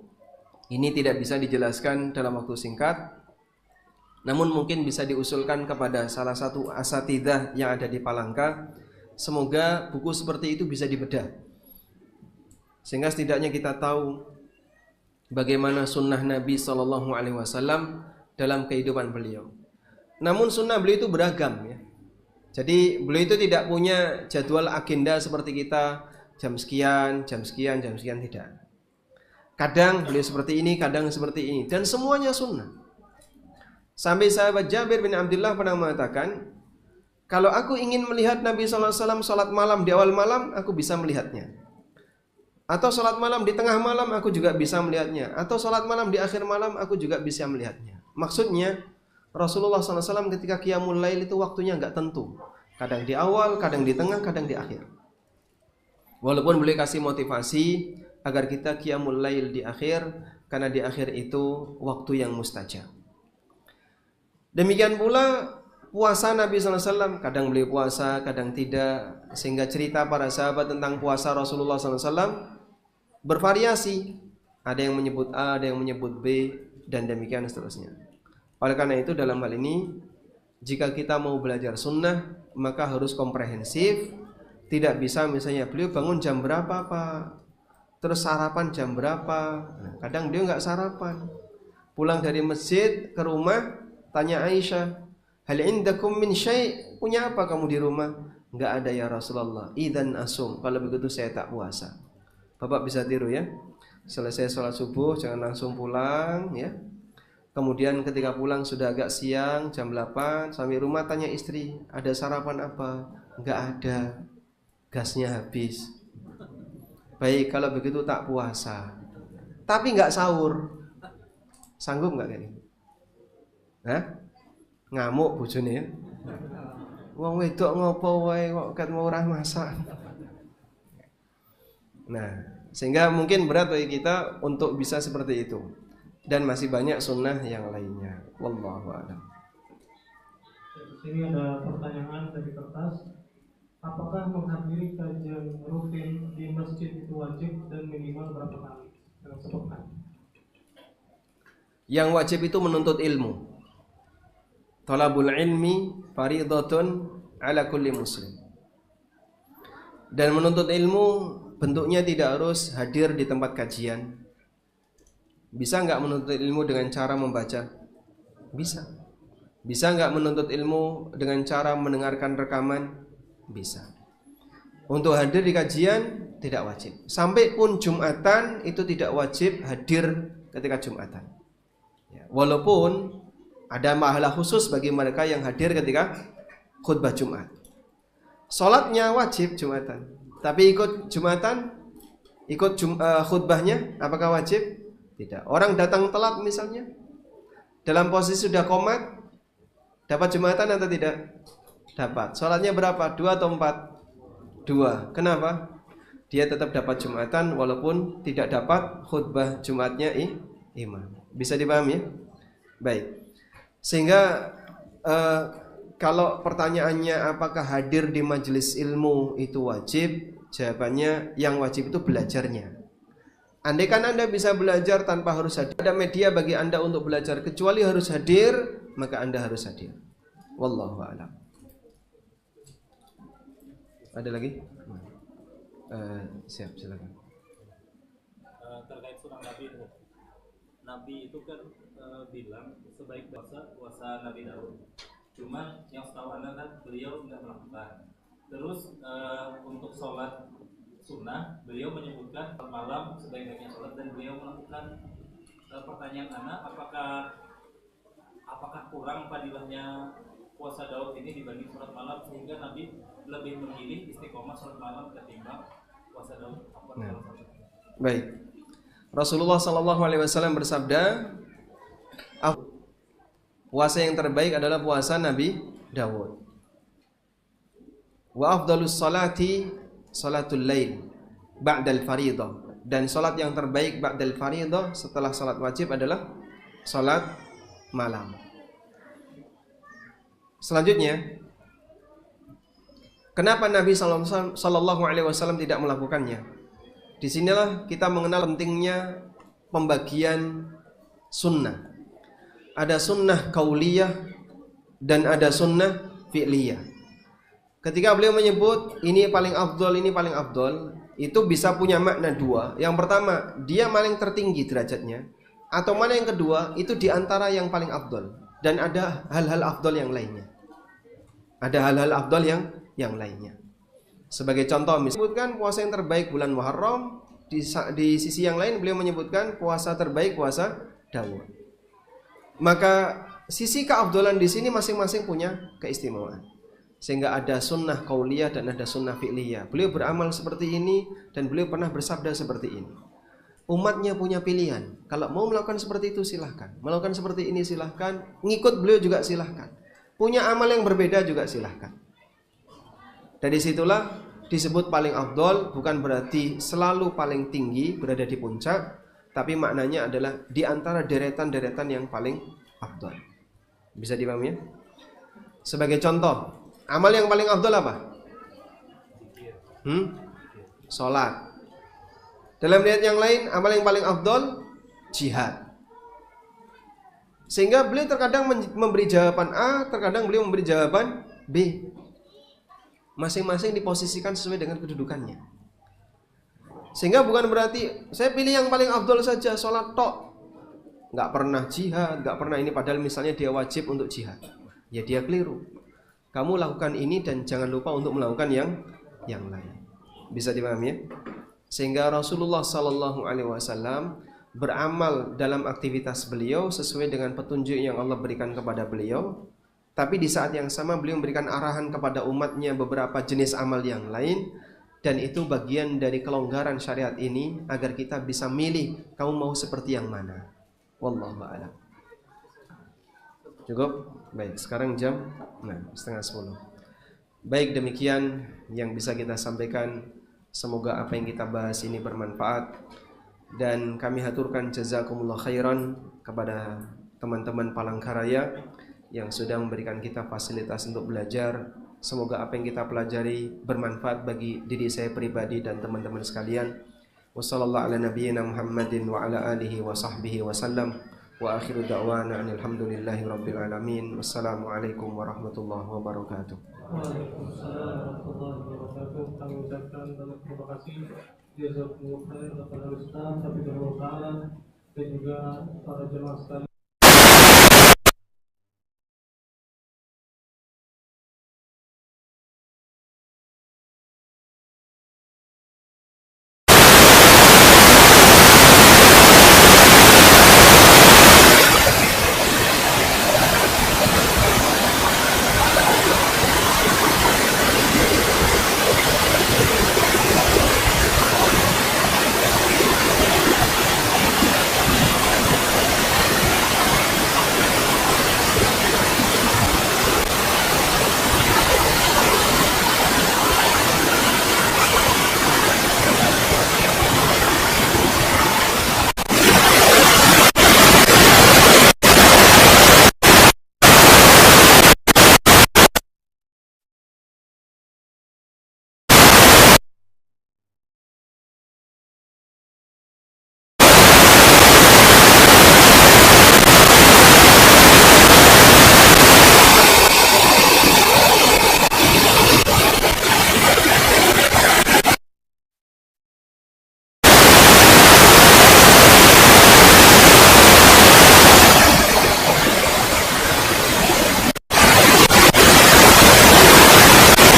ini tidak bisa dijelaskan dalam waktu singkat. Namun mungkin bisa diusulkan kepada salah satu asatidzah yang ada di Palangka. Semoga buku seperti itu bisa dibedah, sehingga setidaknya kita tahu bagaimana sunnah Nabi SAW dalam kehidupan beliau. Namun sunnah beliau itu beragam ya. Jadi beliau itu tidak punya jadwal agenda seperti kita, jam sekian, tidak. Kadang beliau seperti ini, kadang seperti ini, dan semuanya sunnah. Sampai sahabat Jabir bin Abdullah pernah mengatakan, kalau aku ingin melihat Nabi SAW sholat malam di awal malam, aku bisa melihatnya. Atau sholat malam di tengah malam, aku juga bisa melihatnya. Atau sholat malam di akhir malam, aku juga bisa melihatnya. Maksudnya, Rasulullah SAW ketika qiyamul lail itu waktunya enggak tentu. Kadang di awal, kadang di tengah, kadang di akhir. Walaupun beliau kasih motivasi agar kita qiyamul lail di akhir, karena di akhir itu waktu yang mustajab. Demikian pula puasa Nabi SAW, kadang beliau puasa, kadang tidak. Sehingga cerita para sahabat tentang puasa Rasulullah SAW bervariasi. Ada yang menyebut A, ada yang menyebut B, dan demikian seterusnya. Oleh karena itu dalam hal ini, jika kita mau belajar sunnah, maka harus komprehensif. Tidak bisa misalnya beliau bangun jam berapa Pak, terus sarapan jam berapa. Kadang beliau nggak sarapan. Pulang dari masjid ke rumah, tanya Aisyah, hal indakum min syai', punya apa kamu di rumah? Nggak ada ya Rasulullah. Idzan asum, kalau begitu saya tak puasa. Bapak bisa tiru ya. Selesai sholat subuh jangan langsung pulang ya. Kemudian ketika pulang sudah agak siang, jam 8, sampai rumah tanya istri, ada sarapan apa? Enggak ada, gasnya habis. Baik, kalau begitu tak puasa. Tapi enggak sahur. Sanggup enggak kayak gitu? Hah? Ngamuk bojone ya. Wong wedok ngopo wae kok ket murah masak. Nah, sehingga mungkin berat bagi kita untuk bisa seperti itu. Dan masih banyak sunnah yang lainnya. Wallahu a'lam. Di sini ada pertanyaan dari kertas. Apakah menghadiri kajian rutin di masjid itu wajib dan minimal berapa kali dalam sepekan? Yang wajib itu menuntut ilmu. Talabul ilmi fardhatun ala kulli muslim. Dan menuntut ilmu bentuknya tidak harus hadir di tempat kajian. Bisa enggak menuntut ilmu dengan cara membaca? Bisa. Bisa enggak menuntut ilmu dengan cara mendengarkan rekaman? Bisa. Untuk hadir di kajian tidak wajib. Sampai pun Jumatan itu tidak wajib hadir ketika Jumatan. Ya, walaupun ada pahala khusus bagi mereka yang hadir ketika khutbah Jumat. Salatnya wajib Jumatan. Tapi ikut Jumatan, ikut khutbahnya apakah wajib? Tidak. Orang datang telat misalnya, dalam posisi sudah qomat, dapat Jumatan atau tidak? Dapat. Salatnya berapa? 2 atau 4? 2. Kenapa? dia tetap dapat Jumatan walaupun tidak dapat khutbah Jumatnya imam. Bisa dipahami ya? Baik. Sehingga kalau pertanyaannya apakah hadir di majelis ilmu itu wajib, jawabannya yang wajib itu belajarnya. Andai kan Anda bisa belajar tanpa harus hadir, ada media bagi Anda untuk belajar kecuali harus hadir, maka Anda harus hadir. Wallahu a'lam. Ada lagi? Siap, silakan. Terkait surah Nabi itu, Nabi itu kan bilang sebaik puasa Nabi Daud. Cuma yang setahu Anda kan beliau tidak melakukan. Terus untuk sholat sunnah beliau menyebutkan malam sebaik-baiknya sholat dan beliau melakukan. Pertanyaan Anda, apakah kurang fadilahnya puasa Daud ini dibanding sholat malam sehingga Nabi lebih memilih istiqomah sholat malam ketimbang puasa Daud? Baik. Rasulullah SAW bersabda, puasa yang terbaik adalah puasa Nabi Dawud. Wa afdalus salati salatul lail ba'dal faridah. Dan salat yang terbaik ba'dal faridah setelah salat wajib adalah salat malam. Selanjutnya, kenapa Nabi Sallallahu Alaihi Wasallam tidak melakukannya? Disinilah kita mengenal pentingnya pembagian sunnah. Ada sunnah kauliyah dan ada sunnah fi'liyah. Ketika beliau menyebut ini paling afdol, ini paling afdol, itu bisa punya makna dua. Yang pertama, dia paling tertinggi derajatnya, atau mana yang kedua, itu diantara yang paling afdol. Dan ada hal-hal afdol yang lainnya. Ada hal-hal afdol yang lainnya. Sebagai contoh, disebutkan puasa yang terbaik bulan Muharram, di sisi yang lain beliau menyebutkan puasa terbaik puasa Daud. Maka sisi keafdolan di sini masing-masing punya keistimewaan. Sehingga ada sunnah qauliyah dan ada sunnah fi'liyah. Beliau beramal seperti ini dan beliau pernah bersabda seperti ini. Umatnya punya pilihan. Kalau mau melakukan seperti itu silahkan. Melakukan seperti ini silahkan. Ngikut beliau juga silahkan. Punya amal yang berbeda juga silahkan. Dari situlah disebut paling afdol. Bukan berarti selalu paling tinggi berada di puncak. Tapi maknanya adalah di antara deretan-deretan yang paling afdol. Bisa dipahami ya? Sebagai contoh, amal yang paling afdol apa? Salat. Dalam riwayat yang lain, amal yang paling afdol jihad. Sehingga beliau terkadang memberi jawaban A, terkadang beliau memberi jawaban B. Masing-masing diposisikan sesuai dengan kedudukannya. Sehingga bukan berarti saya pilih yang paling afdol saja, sholat tok, nggak pernah jihad, nggak pernah ini, padahal misalnya dia wajib untuk jihad. Ya dia keliru. Kamu lakukan ini dan jangan lupa untuk melakukan yang lain. Bisa dipahami ya? Sehingga Rasulullah Sallallahu Alaihi Wasallam beramal dalam aktivitas beliau sesuai dengan petunjuk yang Allah berikan kepada beliau. Tapi di saat yang sama beliau memberikan arahan kepada umatnya beberapa jenis amal yang lain. Dan itu bagian dari kelonggaran syariat ini agar kita bisa milih kamu mau seperti yang mana. Wallahu a'lam. Cukup? Baik, sekarang jam 9:30. Baik, demikian yang bisa kita sampaikan. Semoga apa yang kita bahas ini bermanfaat. Dan kami haturkan jazakumullah khairan kepada teman-teman Palangkaraya yang sudah memberikan kita fasilitas untuk belajar. Semoga apa yang kita pelajari bermanfaat bagi diri saya pribadi dan teman-teman sekalian. Wassallallahu ala nabiyyina Muhammadin wa ala alihi wa sahbihi wa sallam. Wa akhiru da'wana alhamdulillahi rabbil alamin. Wassalamualaikum warahmatullahi wabarakatuh. Waalaikumsalam warahmatullahi wabarakatuh. Kami ucapkan banyak terima kasih jazakumullah khair kepada Ustaz Hafizahullah Ta'ala dan juga para jemaah sekalian.